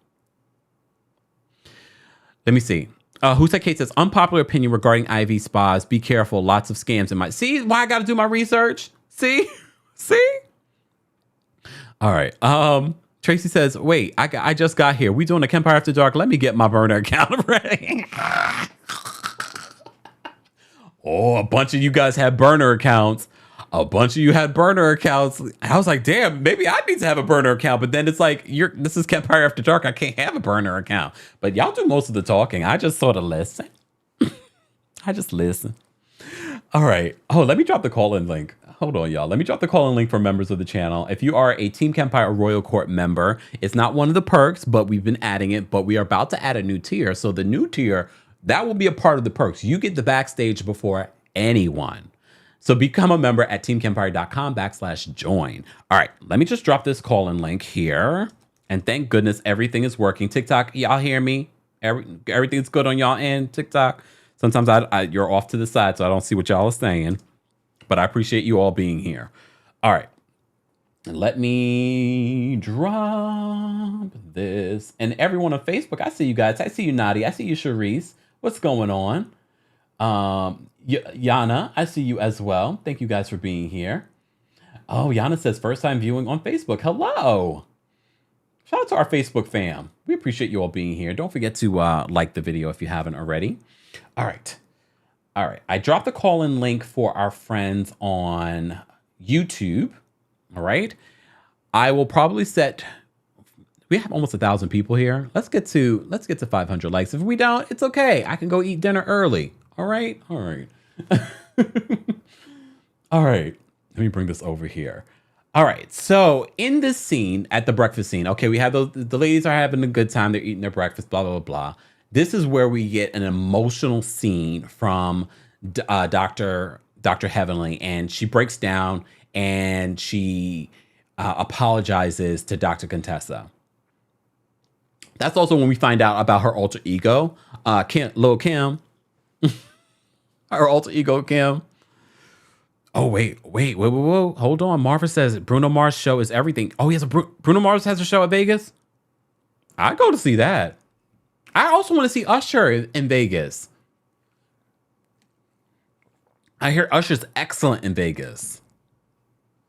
Speaker 1: Let me see. Who said Kate says, unpopular opinion regarding IV spas. Be careful. Lots of scams in my... See why I got to do my research? See? All right. Tracy says, wait, I just got here. We doing a Kempire After Dark. Let me get my burner account ready. Oh, a bunch of you guys had burner accounts. I was like, damn, maybe I need to have a burner account. But then it's like, this is Kempire After Dark. I can't have a burner account. But y'all do most of the talking. I just sort of listen. I just listen. All right. Oh, let me drop the call-in link. Hold on, y'all. Let me drop the call-in link for members of the channel. If you are a Team Kempire Royal Court member, it's not one of the perks, but we've been adding it. But we are about to add a new tier. So the new tier, that will be a part of the perks. You get the backstage before anyone. So become a member at teamkempire.com/join. All right, let me just drop this call-in link here. And thank goodness everything is working. TikTok, y'all hear me? Everything's good on y'all end, TikTok. Sometimes you're off to the side, so I don't see what y'all are saying. But I appreciate you all being here. All right. Let me drop this. And everyone on Facebook, I see you guys. I see you, Nadi. I see you, Sharice. What's going on? Yana, I see you as well. Thank you guys for being here. Oh, Yana says first time viewing on Facebook. Hello. Shout out to our Facebook fam. We appreciate you all being here. Don't forget to like the video if you haven't already. All right. I dropped the call-in link for our friends on YouTube. All right. I will probably we have almost 1,000 people here. Let's get to 500 likes. If we don't, it's okay. I can go eat dinner early. All right. All right. Let me bring this over here. All right. So in this scene at the breakfast scene, okay, we have the ladies are having a good time. They're eating their breakfast, blah, blah, blah. This is where we get an emotional scene from Dr. Heavenly, and she breaks down and she apologizes to Dr. Contessa. That's also when we find out about her alter ego, Lil Kim. Her alter ego, Kim. Oh, wait. Hold on. Marva says Bruno Mars' show is everything. Oh, yes, Bruno Mars has a show at Vegas? I go to see that. I also want to see Usher in Vegas. I hear Usher's excellent in Vegas.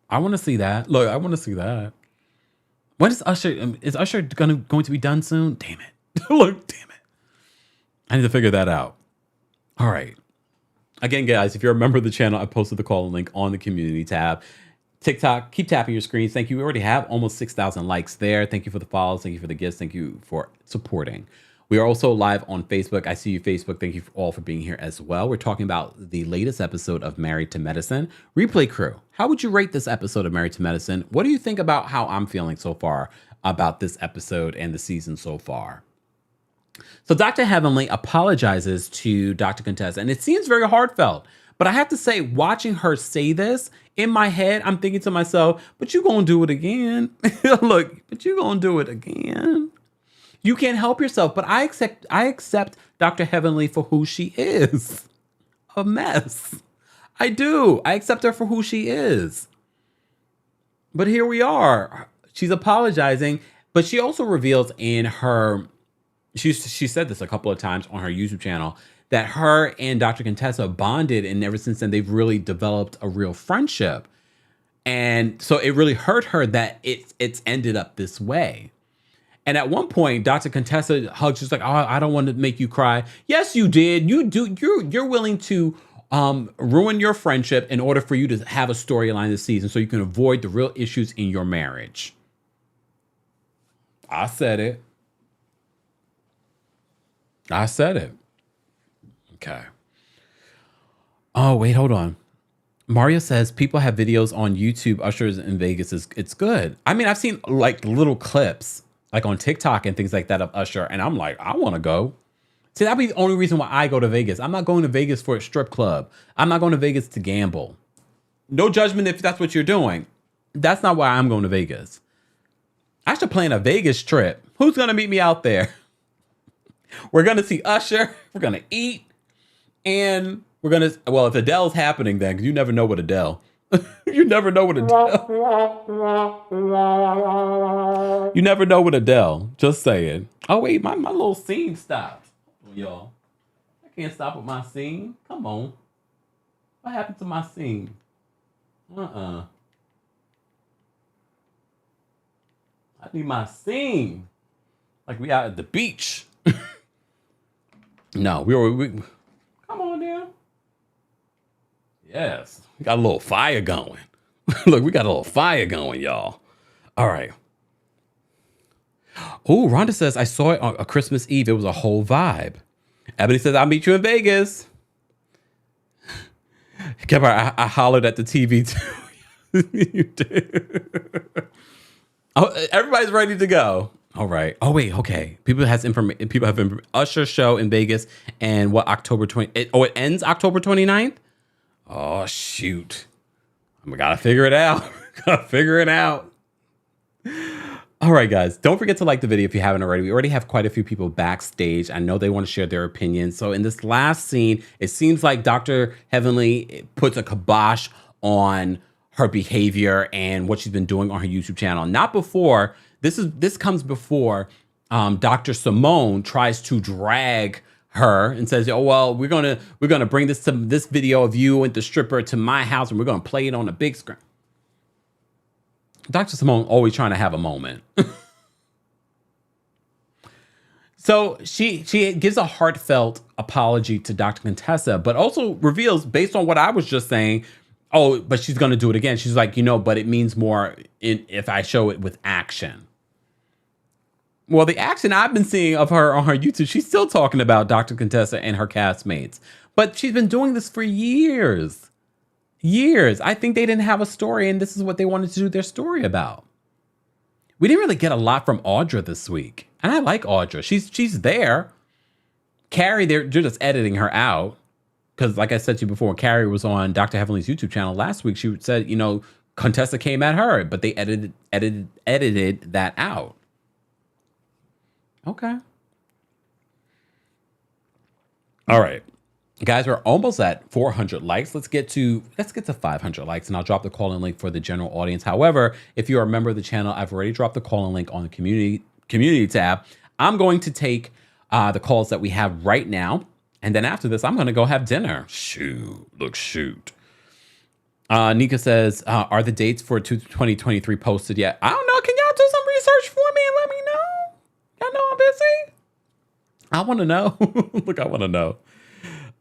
Speaker 1: I want to see that. Look, I want to see that. When is Usher? Is Usher going to be done soon? Damn it. Look, damn it. I need to figure that out. All right. Again, guys, if you're a member of the channel, I posted the call link on the community tab. TikTok, keep tapping your screens. Thank you. We already have almost 6,000 likes there. Thank you for the follows. Thank you for the gifts. Thank you for supporting. We are also live on Facebook. I see you, Facebook. Thank you all for being here as well. We're talking about the latest episode of Married to Medicine. Replay crew, how would you rate this episode of Married to Medicine? What do you think about how I'm feeling so far about this episode and the season so far? So Dr. Heavenly apologizes to Dr. Contessa, and it seems very heartfelt. But I have to say, watching her say this, in my head, I'm thinking to myself, but you gonna do it again. Look, but you gonna do it again. You can't help yourself, but I accept Dr. Heavenly for who she is. A mess. I do. I accept her for who she is. But here we are. She's apologizing, but she also reveals in her, she said this a couple of times on her YouTube channel, that her and Dr. Contessa bonded, and ever since then, they've really developed a real friendship. And so it really hurt her that it's ended up this way. And at one point, Dr. Contessa hugs. She's like, "Oh, I don't want to make you cry." Yes, you did. You do. You're willing to ruin your friendship in order for you to have a storyline this season, so you can avoid the real issues in your marriage. I said it. Okay. Oh, wait, hold on. Mario says people have videos on YouTube. Ushers in Vegas it's good. I mean, I've seen like little clips like on TikTok and things like that of Usher, and I'm like, I want to go. See, that'd be the only reason why I go to Vegas. I'm not going to Vegas for a strip club. I'm not going to Vegas to gamble. No judgment if that's what you're doing. That's not why I'm going to Vegas. I should plan a Vegas trip. Who's going to meet me out there? We're going to see Usher. We're going to eat. And we're going to, well, if Adele's happening then, because you never know what Adele. You never know what Adele. You never know what Adele. Just saying. Oh, wait, my little scene stopped. Y'all, I can't stop with my scene. Come on. What happened to my scene? I need my scene. Like we out at the beach. No, we come on down. Yes. We got a little fire going. Look, we got a little fire going, y'all. All right. Oh, Rhonda says, I saw it on a Christmas Eve. It was a whole vibe. Ebony says, I'll meet you in Vegas. Kempire, I hollered at the TV too. You did. Oh, everybody's ready to go. All right. Oh, wait. Okay. People have Usher show in Vegas and what, October 20? It ends October 29th? Oh, shoot. We got to figure it out. Got to figure it out. All right, guys, don't forget to like the video if you haven't already. We already have quite a few people backstage. I know they want to share their opinions. So in this last scene, it seems like Dr. Heavenly puts a kibosh on her behavior and what she's been doing on her YouTube channel. Not before, this comes before Dr. Simone tries to drag her and says, oh, well, we're gonna bring this video of you and the stripper to my house and we're gonna play it on a big screen. Dr. Simone always trying to have a moment. So she gives a heartfelt apology to Dr. Contessa, but also reveals, based on what I was just saying, oh, but she's going to do it again. She's like, but it means more if I show it with action. Well, the action I've been seeing of her on her YouTube, she's still talking about Dr. Contessa and her castmates. But she's been doing this for years. I think they didn't have a story, and this is what they wanted to do their story about. We didn't really get a lot from Audra this week, and I like Audra. She's there. Carrie, they're just editing her out because, like I said to you before, Carrie was on Dr. Heavenly's YouTube channel last week. She said, Contessa came at her, but they edited that out. Okay. All right. Guys, we're almost at 400 likes. Let's get to 500 likes, and I'll drop the call-in link for the general audience. However, if you're a member of the channel, I've already dropped the call-in link on the community tab. I'm going to take the calls that we have right now, and then after this, I'm going to go have dinner. Shoot. Nika says, are the dates for 2023 posted yet? I don't know. Can y'all do some research for me and let me know? Y'all know I'm busy? I want to know. Look, I want to know.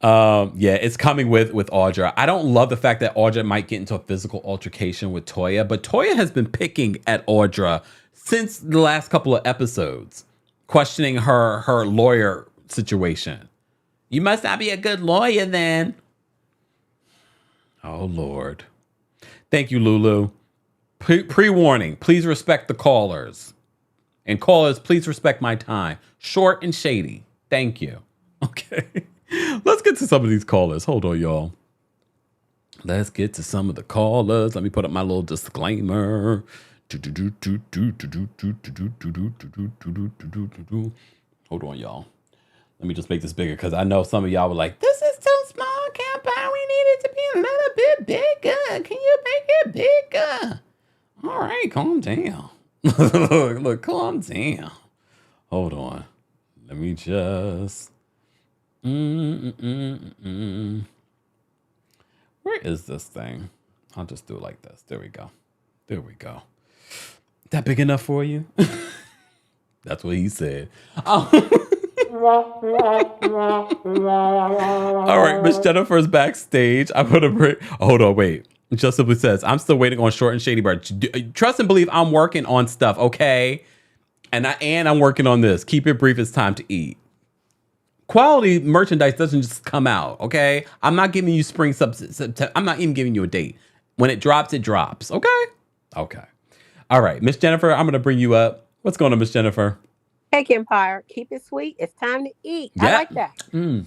Speaker 1: Yeah, it's coming with Audra. I don't love the fact that Audra might get into a physical altercation with Toya, but Toya has been picking at Audra since the last couple of episodes, questioning her lawyer situation. You must not be a good lawyer then. Oh, Lord. Thank you, Lulu. Pre-warning, please respect the callers. And callers, please respect my time. Short and shady. Thank you. Okay. Let's get to some of these callers. Hold on, y'all. Let's get to some of the callers. Let me put up my little disclaimer. Hold on, y'all. Let me just make this bigger because I know some of y'all were like, this is too small, Campfire. We need it to be a little bit bigger. Can you make it bigger? All right, calm down. Look, calm down. Hold on. Let me just... Where is this thing? I'll just do it like this. There we go. That big enough for you? That's what he said. All right, Miss Jennifer's backstage. I'm gonna bring. Hold on, wait. Just simply says, I'm still waiting on Short and Shady Bar. Trust and believe I'm working on stuff, okay? And I'm working on this. Keep it brief. It's time to eat. quality merchandise doesn't just come out. Okay, I'm not giving you spring September. I'm not even giving you a date. When it drops, it drops. Okay. Okay. All right, Miss Jennifer, I'm gonna bring you up. What's going on, Miss Jennifer?
Speaker 2: Hey, Kempire, keep it sweet. It's time to eat. I
Speaker 1: Yeah.
Speaker 2: like that.
Speaker 1: Mm.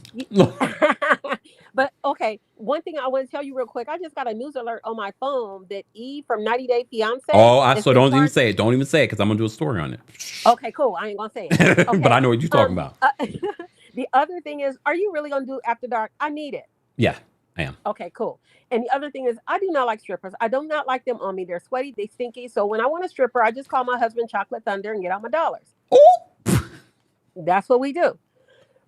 Speaker 2: But okay, one thing I want to tell you real quick. I just got a news alert on my phone that E from 90 Day Fiance
Speaker 1: Oh,
Speaker 2: is
Speaker 1: so
Speaker 2: in
Speaker 1: don't even
Speaker 2: charge.
Speaker 1: say it. Don't even say it because I'm gonna do a story on it.
Speaker 2: Okay, cool. I ain't gonna say it.
Speaker 1: But
Speaker 2: Okay.
Speaker 1: I know what you're talking about.
Speaker 2: The other thing is, are you really gonna do After Dark? I need it.
Speaker 1: Yeah, I am.
Speaker 2: Okay, cool. And the other thing is, I do not like strippers. I do not like them on me. They're sweaty, they stinky. So when I want a stripper, I just call my husband Chocolate Thunder and get out my dollars.
Speaker 1: Oh.
Speaker 2: That's what we do.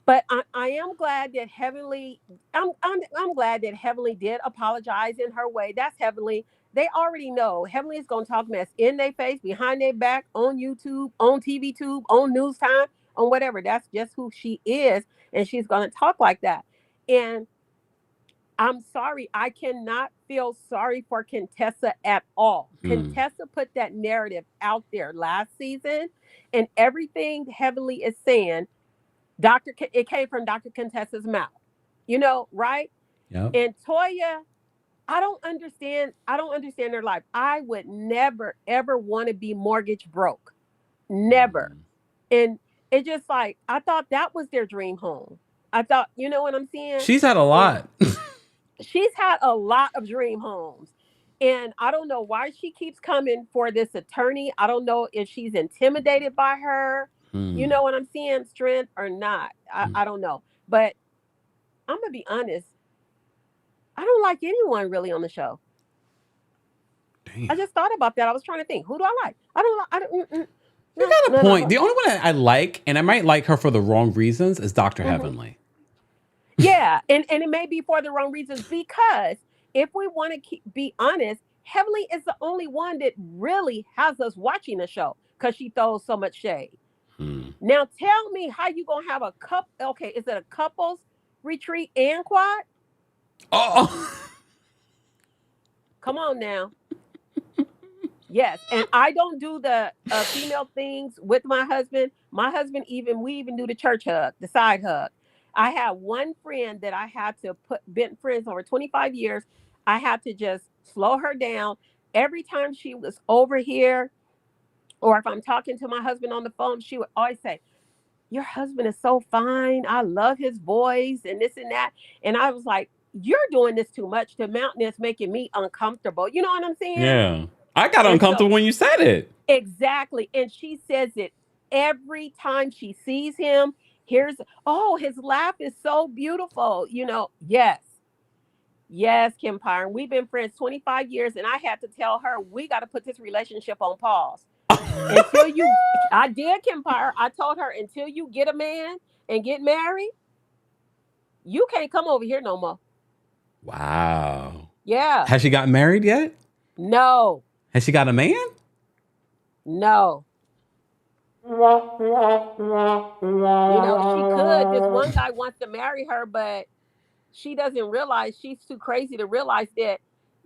Speaker 2: But I am glad that Heavenly, I'm glad that Heavenly did apologize in her way. That's Heavenly. They already know Heavenly is gonna talk mess in their face, behind their back, on YouTube, on TV Tube, on News Time, on whatever. That's just who she is, and she's gonna talk like that. And I'm sorry, I cannot feel sorry for Contessa at all.
Speaker 1: Mm.
Speaker 2: Contessa put that narrative out there last season, and everything Heavenly is saying it came from Dr. Contessa's mouth, right?
Speaker 1: Yep.
Speaker 2: And Toya, I don't understand their life. I would never, ever want to be mortgage broke. Never.
Speaker 1: Mm.
Speaker 2: And it just like, I thought that was their dream home. I thought, you know what I'm saying?
Speaker 1: She's had a
Speaker 2: And
Speaker 1: lot.
Speaker 2: she's had a lot of dream homes. And I don't know why she keeps coming for this attorney. I don't know if she's intimidated by her. You
Speaker 1: Mm.
Speaker 2: know what I'm saying? Strength or not.
Speaker 1: Mm.
Speaker 2: I don't know. But I'm going to be honest. I don't like anyone really on the show.
Speaker 1: Damn.
Speaker 2: I just thought about that. I was trying to think. Who do I like? I don't.
Speaker 1: You
Speaker 2: No,
Speaker 1: got a
Speaker 2: no, no,
Speaker 1: point.
Speaker 2: no.
Speaker 1: The only one I like, and I might like her for the wrong reasons, is Dr.
Speaker 2: Mhm.
Speaker 1: Heavenly.
Speaker 2: Yeah, and it may be for the wrong reasons because if we want to be honest, Heavenly is the only one that really has us watching the show because she throws so much shade.
Speaker 1: Mm.
Speaker 2: Now tell me how you gonna have a cup? Okay, is it a couples retreat and quad?
Speaker 1: Oh.
Speaker 2: Come on now. Yes, and I don't do the female things with my husband. My husband we even do the church hug, the side hug. I had one friend that I had to been friends over 25 years. I had to just slow her down every time she was over here, or if I'm talking to my husband on the phone, she would always say, "Your husband is so fine. I love his voice and this and that." And I was like, "You're doing this too much. The mountain is making me uncomfortable." You know what I'm saying?
Speaker 1: Yeah. I got
Speaker 2: And
Speaker 1: uncomfortable
Speaker 2: so
Speaker 1: when you said it.
Speaker 2: exactly. And she says it every time she sees him. Here's, oh, his laugh is so beautiful. Yes, yes, Kempire. We've been friends 25 years, and I had to tell her we got to put this relationship on pause until you. I did, Kempire. I told her until you get a man and get married, you can't come over here no more.
Speaker 1: Wow.
Speaker 2: Yeah.
Speaker 1: Has she gotten married yet?
Speaker 2: No.
Speaker 1: Has she got a man?
Speaker 2: No. She could. This one guy wants to marry her, but she doesn't realize she's too crazy to realize that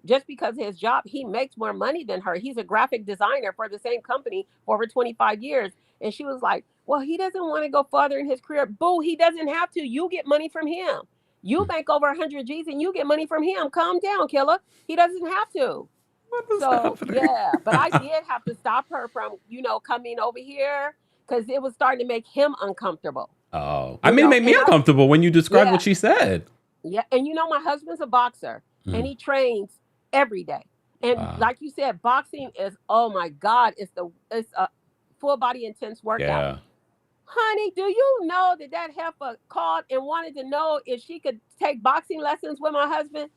Speaker 2: just because of his job, he makes more money than her. He's a graphic designer for the same company for over 25 years. And she was like, well, he doesn't want to go further in his career. Boo, he doesn't have to. You get money from him. You make over 100 G's and you get money from him. Calm down, killer. He doesn't have to.
Speaker 1: What is
Speaker 2: So,
Speaker 1: happening?
Speaker 2: yeah, but I did have to stop her from, coming over here because it was starting to make him uncomfortable.
Speaker 1: Oh, I mean, it made me
Speaker 2: And
Speaker 1: uncomfortable when you described
Speaker 2: yeah,
Speaker 1: what she said.
Speaker 2: yeah. And my husband's a boxer and he trains every day. And
Speaker 1: Wow.
Speaker 2: like you said, boxing is, oh my God, it's a full body intense workout.
Speaker 1: Yeah.
Speaker 2: Honey, do you know that heifer called and wanted to know if she could take boxing lessons with my husband?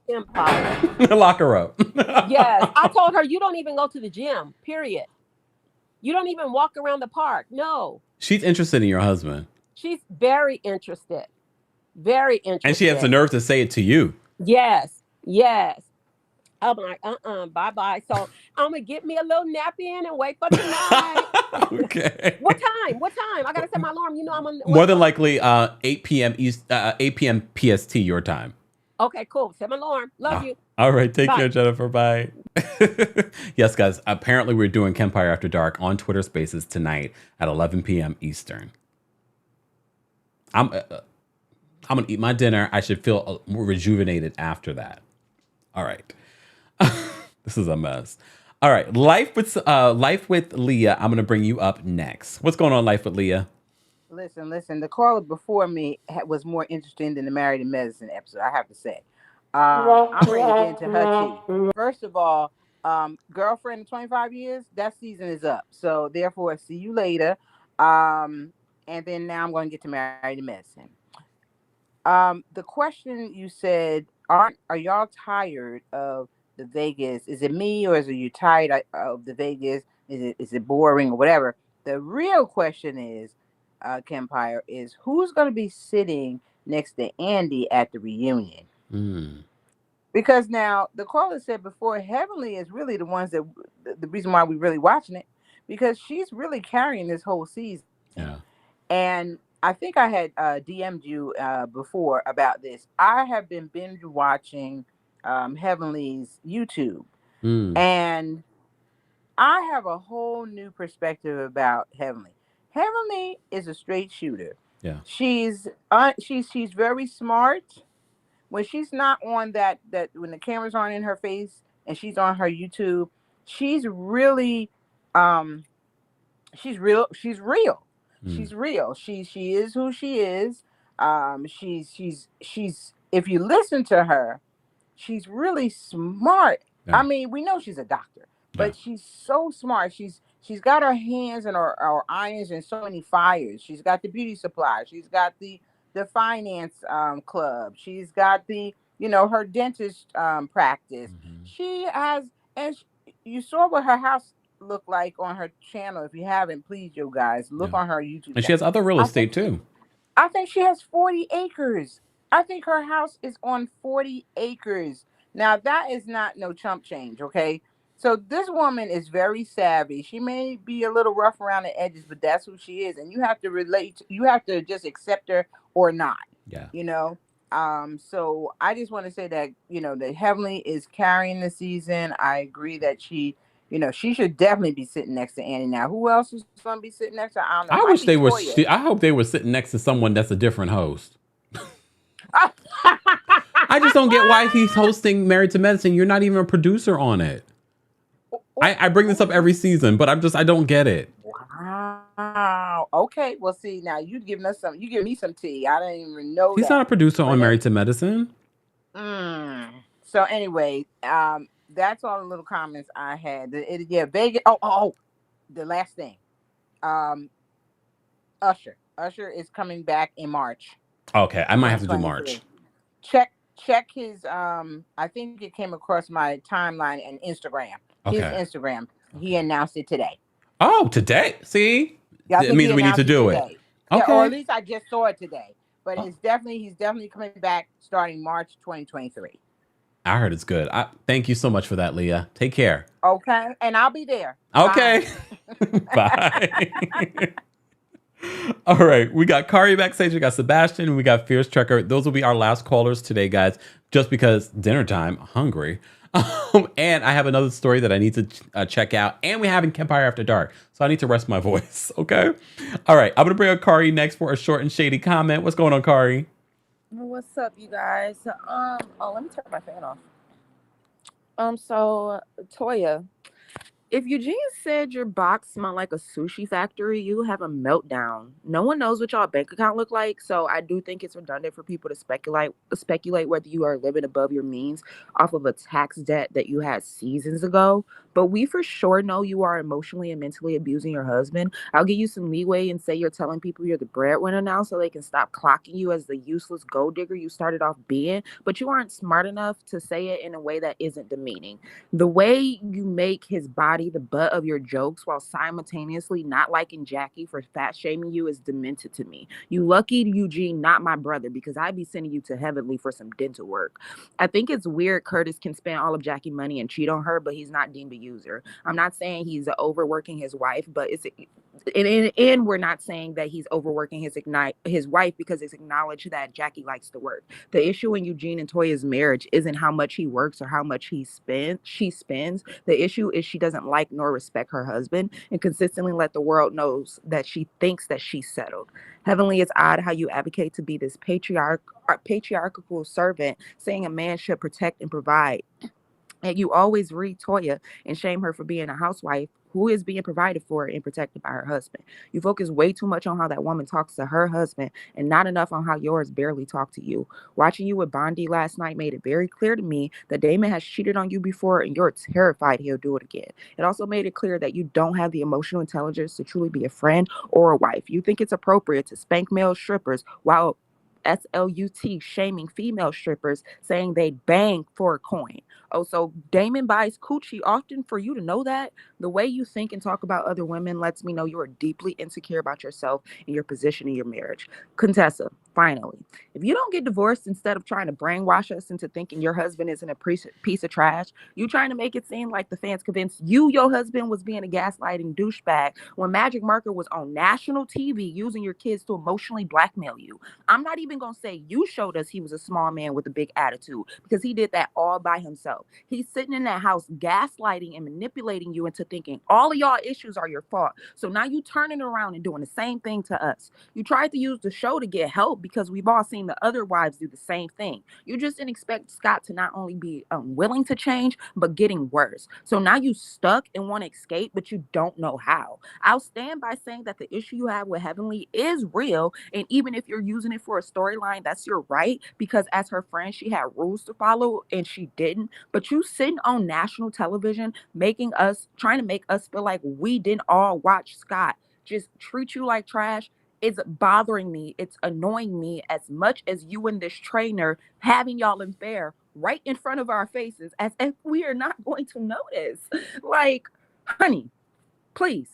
Speaker 2: Empire.
Speaker 1: Lock her up.
Speaker 2: Yes. I told her, you don't even go to the gym, period. You don't even walk around the park. No.
Speaker 1: She's interested in your husband.
Speaker 2: She's very interested. Very interested.
Speaker 1: And she has the nerve to say it to you.
Speaker 2: Yes. Yes. I'm like, bye-bye. So I'm going to get me a little nap in and wait for tonight.
Speaker 1: Okay.
Speaker 2: What time? I got to set my alarm. I'm on.
Speaker 1: More than likely 8 p.m. 8 p.m. PST your time.
Speaker 2: Okay, cool. Set my alarm. Love you.
Speaker 1: All right. Take
Speaker 2: Bye.
Speaker 1: care, Jennifer. Bye. Yes, guys. Apparently, we're doing Kempire After Dark on Twitter Spaces tonight at 11 p.m. Eastern. I'm gonna eat my dinner. I should feel more rejuvenated after that. All right. This is a mess. All right. Life with Leah. I'm gonna bring you up next. What's going on, Life with Leah?
Speaker 3: Listen. The caller before me was more interesting than the Married in Medicine episode, I have to say. I'm ready to get into her tea. First of all, girlfriend of 25 years, that season is up. So therefore, see you later. And then now I'm going to get to Married in Medicine. The question you said, are y'all tired of the Vegas? Is it me or is it you tired of the Vegas? Is it boring or whatever? The real question is, Kempire, is who's going to be sitting next to Andy at the reunion?
Speaker 1: Mm,
Speaker 3: Because now the caller said before, Heavenly is really the ones that the reason why we're really watching it, because she's really carrying this whole season.
Speaker 1: yeah.
Speaker 3: And I think I had DM'd you before about this. I have been binge watching Heavenly's YouTube,
Speaker 1: Mm,
Speaker 3: and I have a whole new perspective about Heavenly. Heavenly is a straight shooter.
Speaker 1: yeah.
Speaker 3: She's very smart. When she's not on that when the cameras aren't in her face and she's on her YouTube, she's really um she's real.
Speaker 1: Mm,
Speaker 3: She's real. She is who she is. She's if you listen to her, she's really smart. I
Speaker 1: yeah.
Speaker 3: mean, we know she's a doctor,
Speaker 1: Yeah.
Speaker 3: but she's so smart. She's got her hands and her irons in so many fires. She's got the beauty supply. She's got the finance club. She's got the her dentist practice.
Speaker 1: Mhm.
Speaker 3: She has, and you saw what her house looked like on her channel. If you haven't, please, you guys, look
Speaker 1: Yeah.
Speaker 3: on her YouTube
Speaker 1: And she
Speaker 3: channel.
Speaker 1: has other real
Speaker 3: I
Speaker 1: estate
Speaker 3: think she
Speaker 1: too.
Speaker 3: I think she has 40 acres. I think her house is on 40 acres. Now, that is not no chump change, okay? So, this woman is very savvy. She may be a little rough around the edges, but that's who she is. And you have to you have to just accept her or not,
Speaker 1: Yeah.
Speaker 3: you know? So I just want to say that, that Heavenly is carrying the season. I agree that she should definitely be sitting next to Annie. Now, who else is going to be sitting next to her? I don't know.
Speaker 1: I
Speaker 3: Might
Speaker 1: wish
Speaker 3: be
Speaker 1: they were.
Speaker 3: Toya.
Speaker 1: I hope they were sitting next to someone that's a different host. I just don't get why he's hosting Married to Medicine. You're not even a producer on it. I bring this up every season, but I don't get it.
Speaker 3: Wow. Okay. Well, see, now you giving us some. You give me some tea. I didn't even know
Speaker 1: He's not a
Speaker 3: that.
Speaker 1: producer on
Speaker 3: But
Speaker 1: Married to Medicine.
Speaker 3: so anyway, that's all the little comments I had. Yeah, Vegas. Oh. The last thing. Um, Usher. Usher is coming back in March
Speaker 1: Okay, I might have to do
Speaker 3: 2023.
Speaker 1: March.
Speaker 3: Check his. I think it came across my timeline and Instagram. His
Speaker 1: Okay.
Speaker 3: Instagram. He
Speaker 1: Okay.
Speaker 3: announced it today.
Speaker 1: Oh, today. See,
Speaker 3: Yeah, I
Speaker 1: it
Speaker 3: think he
Speaker 1: means we need to
Speaker 3: announced it
Speaker 1: do it.
Speaker 3: today. Yeah, or at
Speaker 1: Okay.
Speaker 3: least I just saw it today. But
Speaker 1: Oh,
Speaker 3: he's definitely coming back starting March 2023.
Speaker 1: I heard it's good. Thank you so much for that, Leah. Take care.
Speaker 3: Okay, and I'll be there.
Speaker 1: Okay.
Speaker 3: Bye.
Speaker 1: Bye. All right. We got Kari backstage. We got Sebastian. And we got Fierce Trekker. Those will be our last callers today, guys, just because dinner time, hungry. And I have another story that I need to check out. And we're having Kempire After Dark. So I need to rest my voice. Okay. All right. I'm going to bring up Kari next for a short and shady comment. What's going on, Kari?
Speaker 4: What's up, you guys? Let me turn my fan off. So Toya, if Eugene said your box smelled like a sushi factory, you have a meltdown. No one knows what y'all bank account look like, so I do think it's redundant for people to speculate whether you are living above your means off of a tax debt that you had seasons ago. But we for sure know you are emotionally and mentally abusing your husband. I'll give you some leeway and say you're telling people you're the breadwinner now so they can stop clocking you as the useless gold digger you started off being, but you aren't smart enough to say it in a way that isn't demeaning. The way you make his body the butt of your jokes while simultaneously not liking Jackie for fat shaming you is demented to me. You lucky Eugene, not my brother, because I'd be sending you to Heavenly for some dental work. I think it's weird Curtis can spend all of Jackie's money and cheat on her, but he's not deemed a user. I'm not saying he's overworking his wife, but and we're not saying that he's overworking his wife, because it's acknowledged that Jackie likes to work. The issue in Eugene and Toya's marriage isn't how much he works or how much she spends. The issue is she doesn't like nor respect her husband and consistently let the world knows that she thinks that she's settled. Heavenly, it's odd how you advocate to be this patriarchal servant, saying a man should protect and provide. And you always read Toya and shame her for being a housewife who is being provided for and protected by her husband. You focus way too much on how that woman talks to her husband and not enough on how yours barely talk to you. Watching you with Bondi last night made it very clear to me that Damon has cheated on you before and you're terrified he'll do it again. It also made it clear that you don't have the emotional intelligence to truly be a friend or a wife. You think it's appropriate to spank male strippers while SLUT shaming female strippers, saying they bang for a coin. Oh, so Damon buys coochie often for you to know that? The way you think and talk about other women lets me know you are deeply insecure about yourself and your position in your marriage. Contessa, finally, if you don't get divorced, instead of trying to brainwash us into thinking your husband isn't a piece of trash, you trying to make it seem like the fans convinced you your husband was being a gaslighting douchebag when Magic Marker was on national TV using your kids to emotionally blackmail you. I'm not even going to say you showed us he was a small man with a big attitude, because he did that all by himself. He's sitting in that house gaslighting and manipulating you into thinking all of y'all issues are your fault. So now you turning around and doing the same thing to us. You tried to use the show to get help because we've all seen the other wives do the same thing. You just didn't expect Scott to not only be willing to change, but getting worse. So now you stuck and want to escape, but you don't know how. I'll stand by saying that the issue you have with Heavenly is real. And even if you're using it for a storyline, that's your right, because as her friend, she had rules to follow and she didn't. But you sitting on national television, trying to make us feel like we didn't all watch Scott just treat you like trash. It's bothering me. It's annoying me as much as you and this trainer having y'all in fair right in front of our faces as if we are not going to notice. Like, honey, please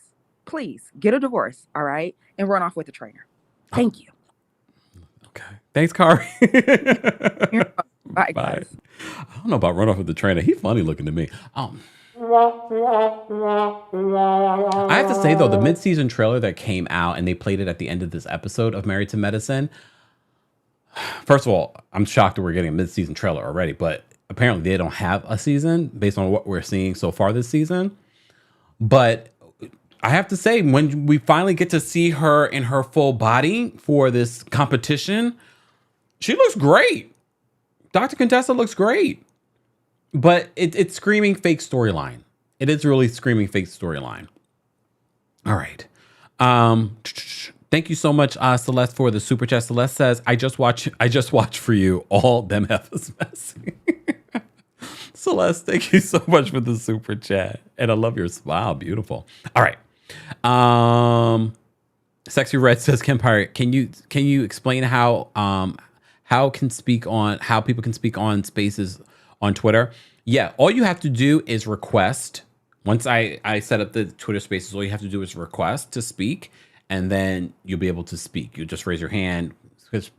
Speaker 4: get a divorce, all right? And run off with the trainer. Thank you.
Speaker 1: Okay. Thanks, Kari.
Speaker 4: Bye, guys.
Speaker 1: I don't know about run off with the trainer. He's funny looking to me. I have to say, though, the mid-season trailer that came out and they played it at the end of this episode of Married to Medicine. First of all, I'm shocked that we're getting a mid-season trailer already, but apparently they don't have a season based on what we're seeing so far this season. But I have to say, when we finally get to see her in her full body for this competition, she looks great. Dr. Contessa looks great. But it's screaming fake storyline. It is really screaming fake storyline. All right. Thank you so much, Celeste, for the super chat. Celeste says, I just watched for you. All them F's messy. Celeste, thank you so much for the super chat. And I love your smile. Beautiful. All right. Sexy Red says, Kempire, can you explain how people can speak on spaces on Twitter? Yeah, all you have to do is request. Once I set up the Twitter spaces, all you have to do is request to speak, and then you'll be able to speak. You just raise your hand because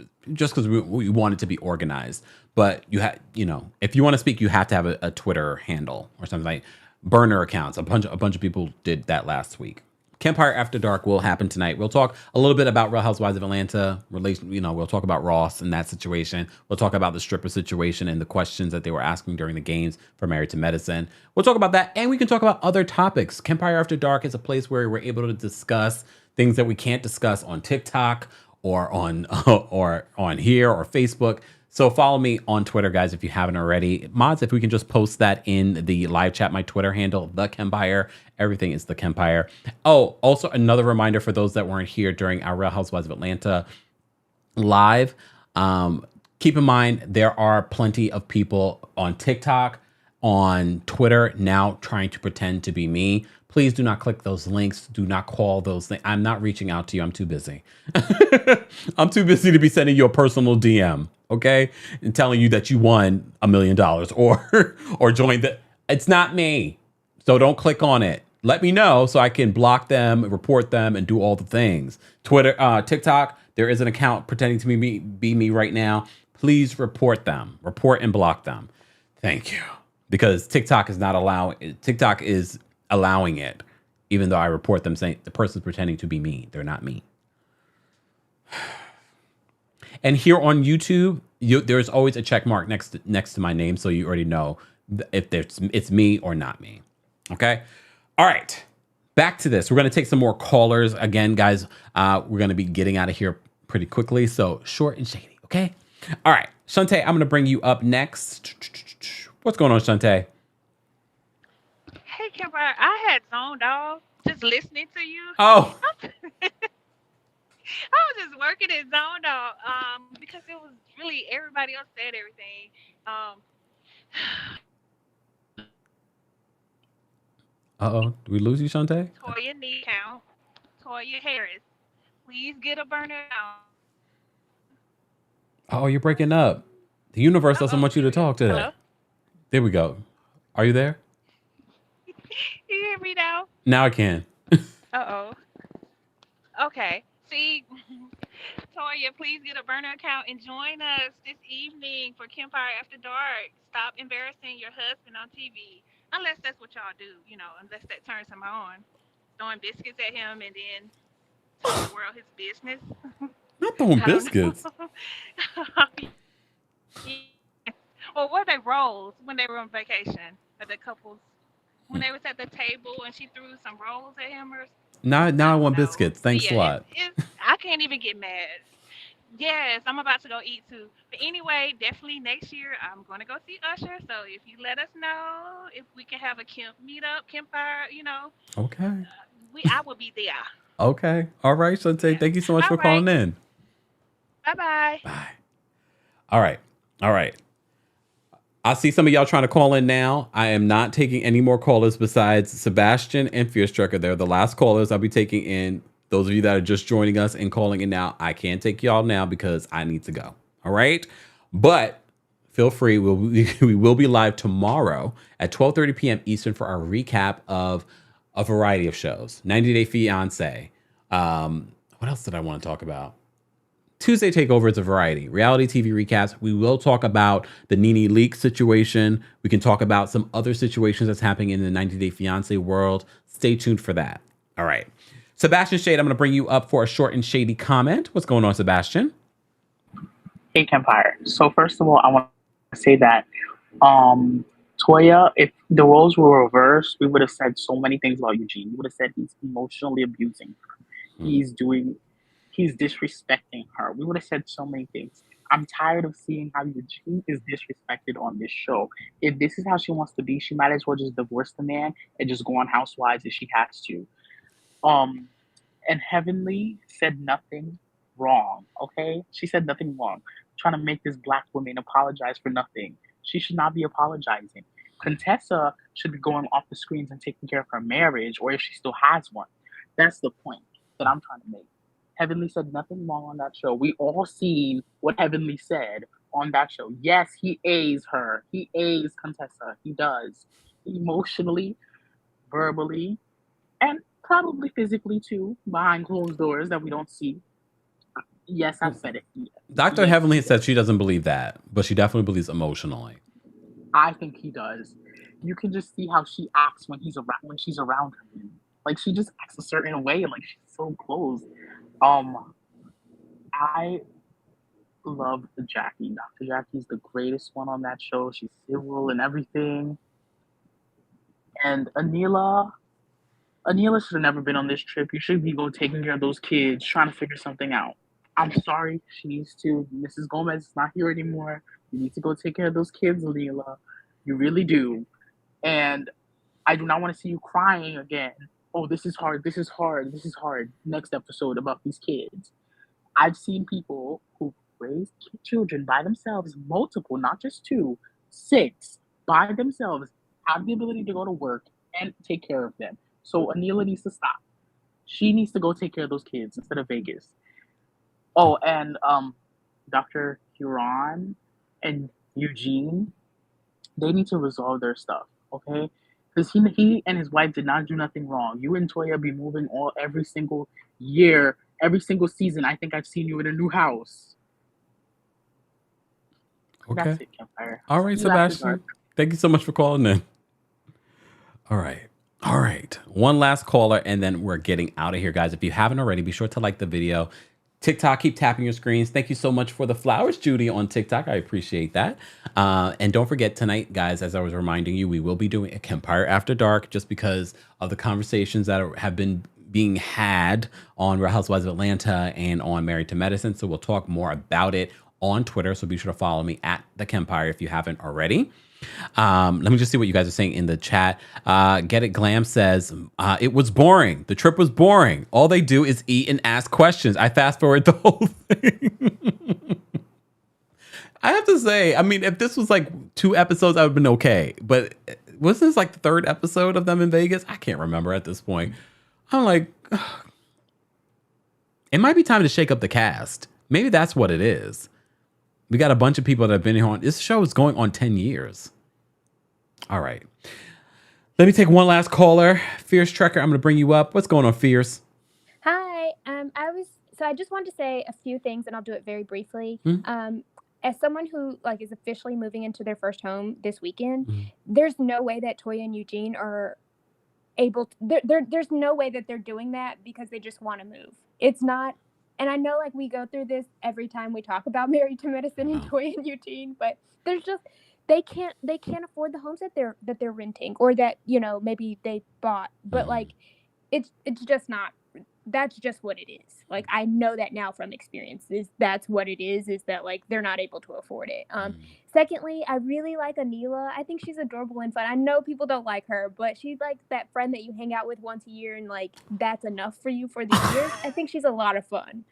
Speaker 1: we want it to be organized. But if you want to speak, you have to have a Twitter handle or something like burner accounts. A bunch of people did that last week. Kempire After Dark will happen tonight. We'll talk a little bit about Real Housewives of Atlanta. We'll talk about Ross and that situation. We'll talk about the stripper situation and the questions that they were asking during the games for Married to Medicine. We'll talk about that, and we can talk about other topics. Kempire After Dark is a place where we're able to discuss things that we can't discuss on TikTok or on here or Facebook. So follow me on Twitter, guys, if you haven't already. Mods, if we can just post that in the live chat, my Twitter handle, TheKempire. Everything is TheKempire. Oh, also another reminder for those that weren't here during our Real Housewives of Atlanta live. Keep in mind, there are plenty of people on TikTok, on Twitter now trying to pretend to be me. Please do not click those links. Do not call those things. I'm not reaching out to you. I'm too busy. I'm too busy to be sending you a personal DM, okay? And telling you that you won $1 million or joined the... It's not me. So don't click on it. Let me know so I can block them, report them, and do all the things. Twitter, TikTok, there is an account pretending to be me right now. Please report them. Report and block them. Thank you. because TikTok is not allowing. TikTok is allowing it, even though I report them saying the person's pretending to be me. They're not me. And here on YouTube, there's always a check mark next to my name, so you already know if it's me or not me. Okay. All right. Back to this. We're going to take some more callers again, guys. We're going to be getting out of here pretty quickly, so short and shady. Okay. All right, Shantae, I'm going to bring you up next. What's going on, Shantae?
Speaker 5: Hey, Kempire, I had zoned off just listening to you.
Speaker 1: Oh,
Speaker 5: I was just working and zoned off because it was really everybody else said everything. Um,
Speaker 1: uh-oh. Did we lose you, Shantae?
Speaker 5: Toya need count. Toya Harris, please get a burner out.
Speaker 1: Oh, you're breaking up. The universe doesn't want you to talk today.
Speaker 5: Hello?
Speaker 1: There we go. Are you there?
Speaker 5: You hear me now?
Speaker 1: Now I can.
Speaker 5: Uh-oh. Okay. See, Toya, please get a burner account and join us this evening for Campfire After Dark. Stop embarrassing your husband on TV. Unless that's what y'all do, unless that turns him on. Throwing biscuits at him and then telling the world his business.
Speaker 1: Not throwing
Speaker 5: I don't
Speaker 1: biscuits.
Speaker 5: know. Well, were they rolls when they were on vacation? Or the couples, when they was at the table and she threw some rolls at him or
Speaker 1: Now
Speaker 5: I
Speaker 1: I
Speaker 5: don't
Speaker 1: want
Speaker 5: know.
Speaker 1: biscuits.
Speaker 5: But
Speaker 1: Thanks a
Speaker 5: yeah,
Speaker 1: lot.
Speaker 5: I can't even get mad. Yes, I'm about to go eat too. But anyway, definitely next year I'm going to go see Usher. So if you let us know if we can have a camp meetup, campfire,
Speaker 1: Okay.
Speaker 5: I will be there.
Speaker 1: Okay. All right, Shantae.
Speaker 5: Yeah.
Speaker 1: Thank you so much
Speaker 5: All
Speaker 1: for
Speaker 5: right.
Speaker 1: calling in.
Speaker 5: Bye-bye.
Speaker 1: Bye. All right. All right. I see some of y'all trying to call in now. I am not taking any more callers besides Sebastian and Fierce Trucker. They're the last callers I'll be taking in. Those of you that are just joining us and calling in now, I can't take y'all now because I need to go. All right. But feel free. We will be live tomorrow at 12:30 p.m. Eastern for our recap of a variety of shows. 90 Day Fiance. What else did I want to talk about? Tuesday Takeover is a variety. Reality TV recaps. We will talk about the Nene Leak situation. We can talk about some other situations that's happening in the 90 Day Fiance world. Stay tuned for that. All right. Sebastian Shade, I'm going to bring you up for a short and shady comment. What's going on, Sebastian?
Speaker 6: Hey, Kempire. So first of all, I want to say that Toya, if the roles were reversed, we would have said so many things about Eugene. We would have said he's emotionally abusing her. He's disrespecting her. We would have said so many things. I'm tired of seeing how Eugene is disrespected on this show. If this is how she wants to be, she might as well just divorce the man and just go on Housewives if she has to. And Heavenly said nothing wrong, okay? She said nothing wrong. Trying to make this black woman apologize for nothing. She should not be apologizing. Contessa should be going off the screens and taking care of her marriage, or if she still has one. That's the point that I'm trying to make. Heavenly said nothing wrong on that show. We all seen what Heavenly said on that show. Yes, he A's her. He A's Contessa. He does. Emotionally, verbally, and probably physically too, behind closed doors that we don't see. Yes, I've said it.
Speaker 1: Dr.
Speaker 6: Yes,
Speaker 1: Heavenly said she doesn't believe that, but she definitely believes emotionally.
Speaker 6: I think he does. You can just see how she acts when she's around him. Like she just acts a certain way, like she's so close. I love Jackie. Dr. Jackie's the greatest one on that show. She's civil and everything. And Anila should have never been on this trip. You should be taking care of those kids, trying to figure something out. I'm sorry. She needs to. Mrs. Gomez is not here anymore. You need to go take care of those kids, Anila. You really do. And I do not want to see you crying again. Oh, this is hard. This is hard. This is hard. Next episode about these kids. I've seen people who raised children by themselves, multiple, not just 2, 6, by themselves, have the ability to go to work and take care of them. So Anila needs to stop. She needs to go take care of those kids instead of Vegas. Oh, and Dr. Kiran and Eugene, they need to resolve their stuff, okay? Because he and his wife did not do nothing wrong. You and Toya be moving every single year, every single season. I think I've seen you in a new house.
Speaker 1: Okay.
Speaker 6: That's it, Campfire.
Speaker 1: All right,
Speaker 6: See you after
Speaker 1: Sebastian.
Speaker 6: dark.
Speaker 1: Thank you so much for calling in. All right. All right. One last caller, and then we're getting out of here, guys. If you haven't already, be sure to like the video. TikTok, keep tapping your screens. Thank you so much for the flowers, Judy, on TikTok. I appreciate that. And don't forget tonight, guys, as I was reminding you, we will be doing a Kempire After Dark just because of the conversations that have been being had on Real Housewives of Atlanta and on Married to Medicine. So we'll talk more about it on Twitter. So be sure to follow me at TheKempire if you haven't already. Let me just see what you guys are saying in the chat. Get It Glam says, it was boring. The trip was boring. All they do is eat and ask questions. I fast forward the whole thing. I have to say, I mean, if this was like 2 episodes, I would have been okay. But was this like the 3rd episode of them in Vegas? I can't remember at this point. I'm like, ugh. It might be time to shake up the cast. Maybe that's what it is. We got a bunch of people that have been here on this show is going on 10 years. All right. Let me take one last caller. Fierce Trekker, I'm going to bring you up. What's going on, Fierce?
Speaker 7: Hi. I just wanted to say a few things, and I'll do it very briefly. As someone who like is officially moving into their first home this weekend, there's no way that Toya and Eugene are able to, there's no way that they're doing that because they just want to move. It's not. And I know like we go through this every time we talk about Married to Medicine and Toya and Eugene, but there's just they can't afford the homes that they're renting or that, you know, maybe they bought. But like it's just not, that's just what it is. Like I know that now from experience that's what it is that like they're not able to afford it. Secondly, I really like Anila. I think she's adorable and fun. I know people don't like her, but she's like that friend that you hang out with once a year and like that's enough for you for the year. I think she's a lot of fun.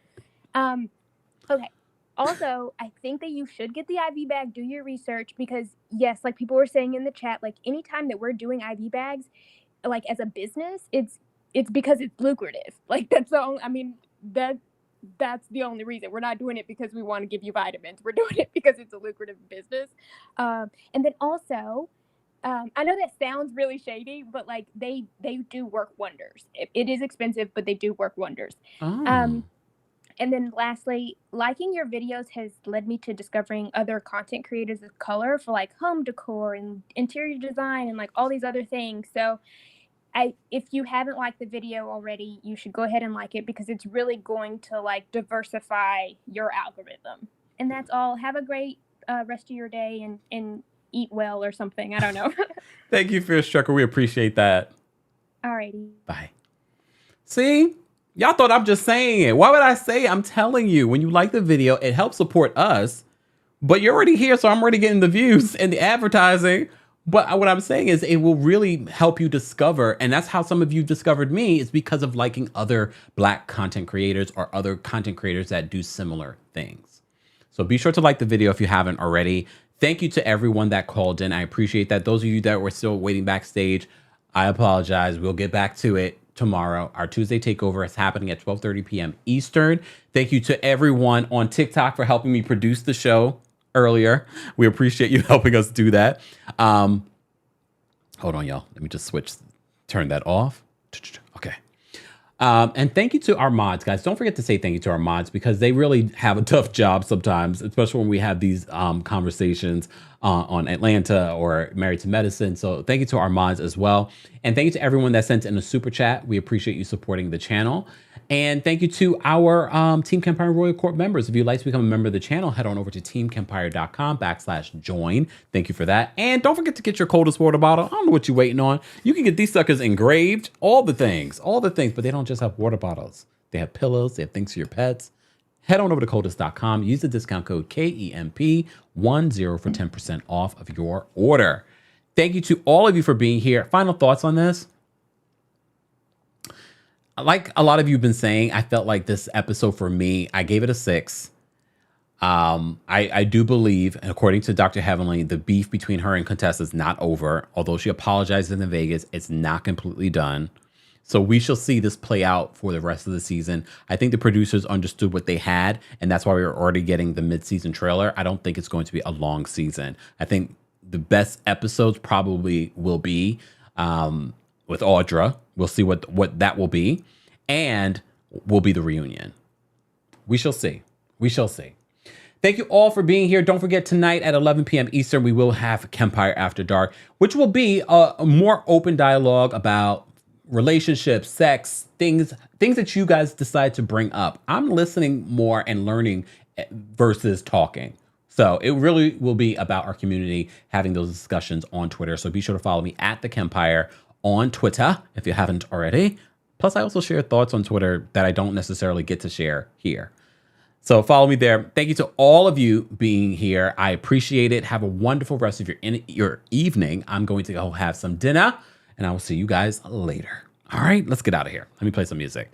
Speaker 7: Okay. Also, I think that you should get the IV bag, do your research, because yes, like people were saying in the chat, like anytime that we're doing IV bags, like as a business, it's because it's lucrative. Like that's the only, I mean, that's the only reason. We're not doing it because we want to give you vitamins. We're doing it because it's a lucrative business. And then also, I know that sounds really shady, but like they do work wonders. It is expensive, but they do work wonders. And then lastly, liking your videos has led me to discovering other content creators of color for like home decor and interior design and like all these other things. So if you haven't liked the video already, you should go ahead and like it because it's really going to like diversify your algorithm. And that's all. Have a great rest of your day and eat well or something. I don't know.
Speaker 1: Thank you, Fierce Trucker. We appreciate that.
Speaker 7: Alrighty.
Speaker 1: Bye. See? Y'all thought I'm just saying it. Why would I say it? I'm telling you, when you like the video, it helps support us. But you're already here, so I'm already getting the views and the advertising. But what I'm saying is it will really help you discover, and that's how some of you discovered me, is because of liking other Black content creators or other content creators that do similar things. So be sure to like the video if you haven't already. Thank you to everyone that called in. I appreciate that. Those of you that were still waiting backstage, I apologize. We'll get back to it tomorrow. Our Tuesday takeover is happening at 12:30 p.m. Eastern. Thank you to everyone on TikTok for helping me produce the show earlier. We appreciate you helping us do that. Hold on, y'all. Let me just turn that off. Okay. And thank you to our mods, guys. Don't forget to say thank you to our mods because they really have a tough job sometimes, especially when we have these conversations on Atlanta or Married to Medicine. So thank you to our mods as well. And thank you to everyone that sent in a super chat. We appreciate you supporting the channel. And thank you to our Team Kempire Royal Court members. If you'd like to become a member of the channel, head on over to teamkempire.com/join. Thank you for that. And don't forget to get your coldest water bottle. I don't know what you're waiting on. You can get these suckers engraved, all the things, but they don't just have water bottles. They have pillows, they have things for your pets. Head on over to coldest.com. Use the discount code KEMP10 for 10% off of your order. Thank you to all of you for being here. Final thoughts on this. Like a lot of you have been saying, I felt like this episode for me, I gave it a 6. I do believe, and according to Dr. Heavenly, the beef between her and Contessa is not over. Although she apologized in Vegas, it's not completely done. So we shall see this play out for the rest of the season. I think the producers understood what they had, and that's why we were already getting the mid-season trailer. I don't think it's going to be a long season. I think the best episodes probably will be with Audra. We'll see what that will be, and will be the reunion. We shall see. We shall see. Thank you all for being here. Don't forget, tonight at 11 p.m. Eastern, we will have Kempire After Dark, which will be a more open dialogue about relationships, sex, things that you guys decide to bring up. I'm listening more and learning versus talking. So it really will be about our community having those discussions on Twitter. So be sure to follow me at TheKempire on Twitter if you haven't already. Plus, I also share thoughts on Twitter that I don't necessarily get to share here. So follow me there. Thank you to all of you being here. I appreciate it. Have a wonderful rest of your evening. I'm going to go have some dinner, and I will see you guys later. All right, let's get out of here. Let me play some music.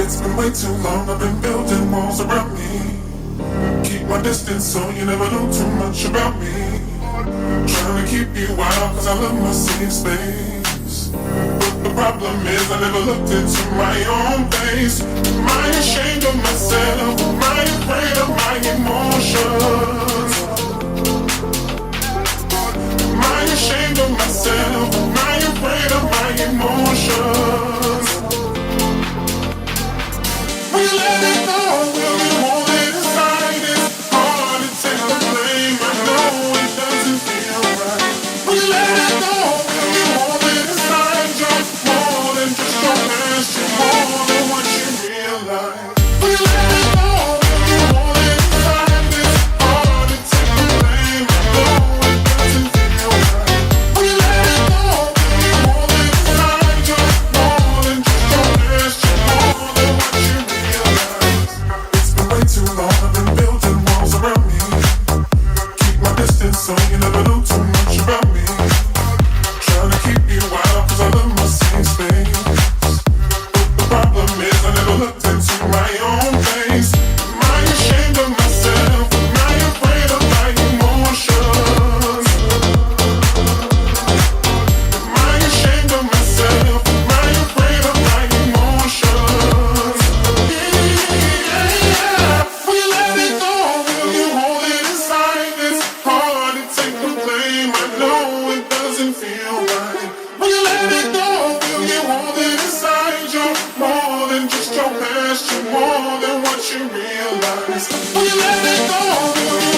Speaker 8: It's been way too long, I've been building walls around me. Keep my distance so you never know too much about me. Trying to keep you out cause I love my safe space. But the problem is I never looked into my own face. Am I ashamed of myself? Am I afraid of my emotions? Am I ashamed of myself? Am I afraid of my emotions? We let it go, will we hold it inside? It's hard to take the blame, I know it doesn't feel right. We let it go, will you hold it inside? You're more than just your past, you're more than what you realize. We let it go, will you hold it inside? It's hard to take the blame, I know it doesn't feel right. We let it go, will you hold it inside? You're more than just your past, you're more than what you realize. It's been way too long, I've been building walls around me. Keep my distance so you never know too much about me. Trying to keep you out cause I love my safe space. But the problem is I never looked into my own face. Am I ashamed of myself? Am I afraid of my emotions? Am I ashamed of myself? Am I afraid of my emotions? Yeah, we let it go, will you hold it inside? It's hard to take the blame, I know it doesn't feel right. We let it go, will you hold it inside? You're more than just your past, you're more than what you realize. We let it go, will you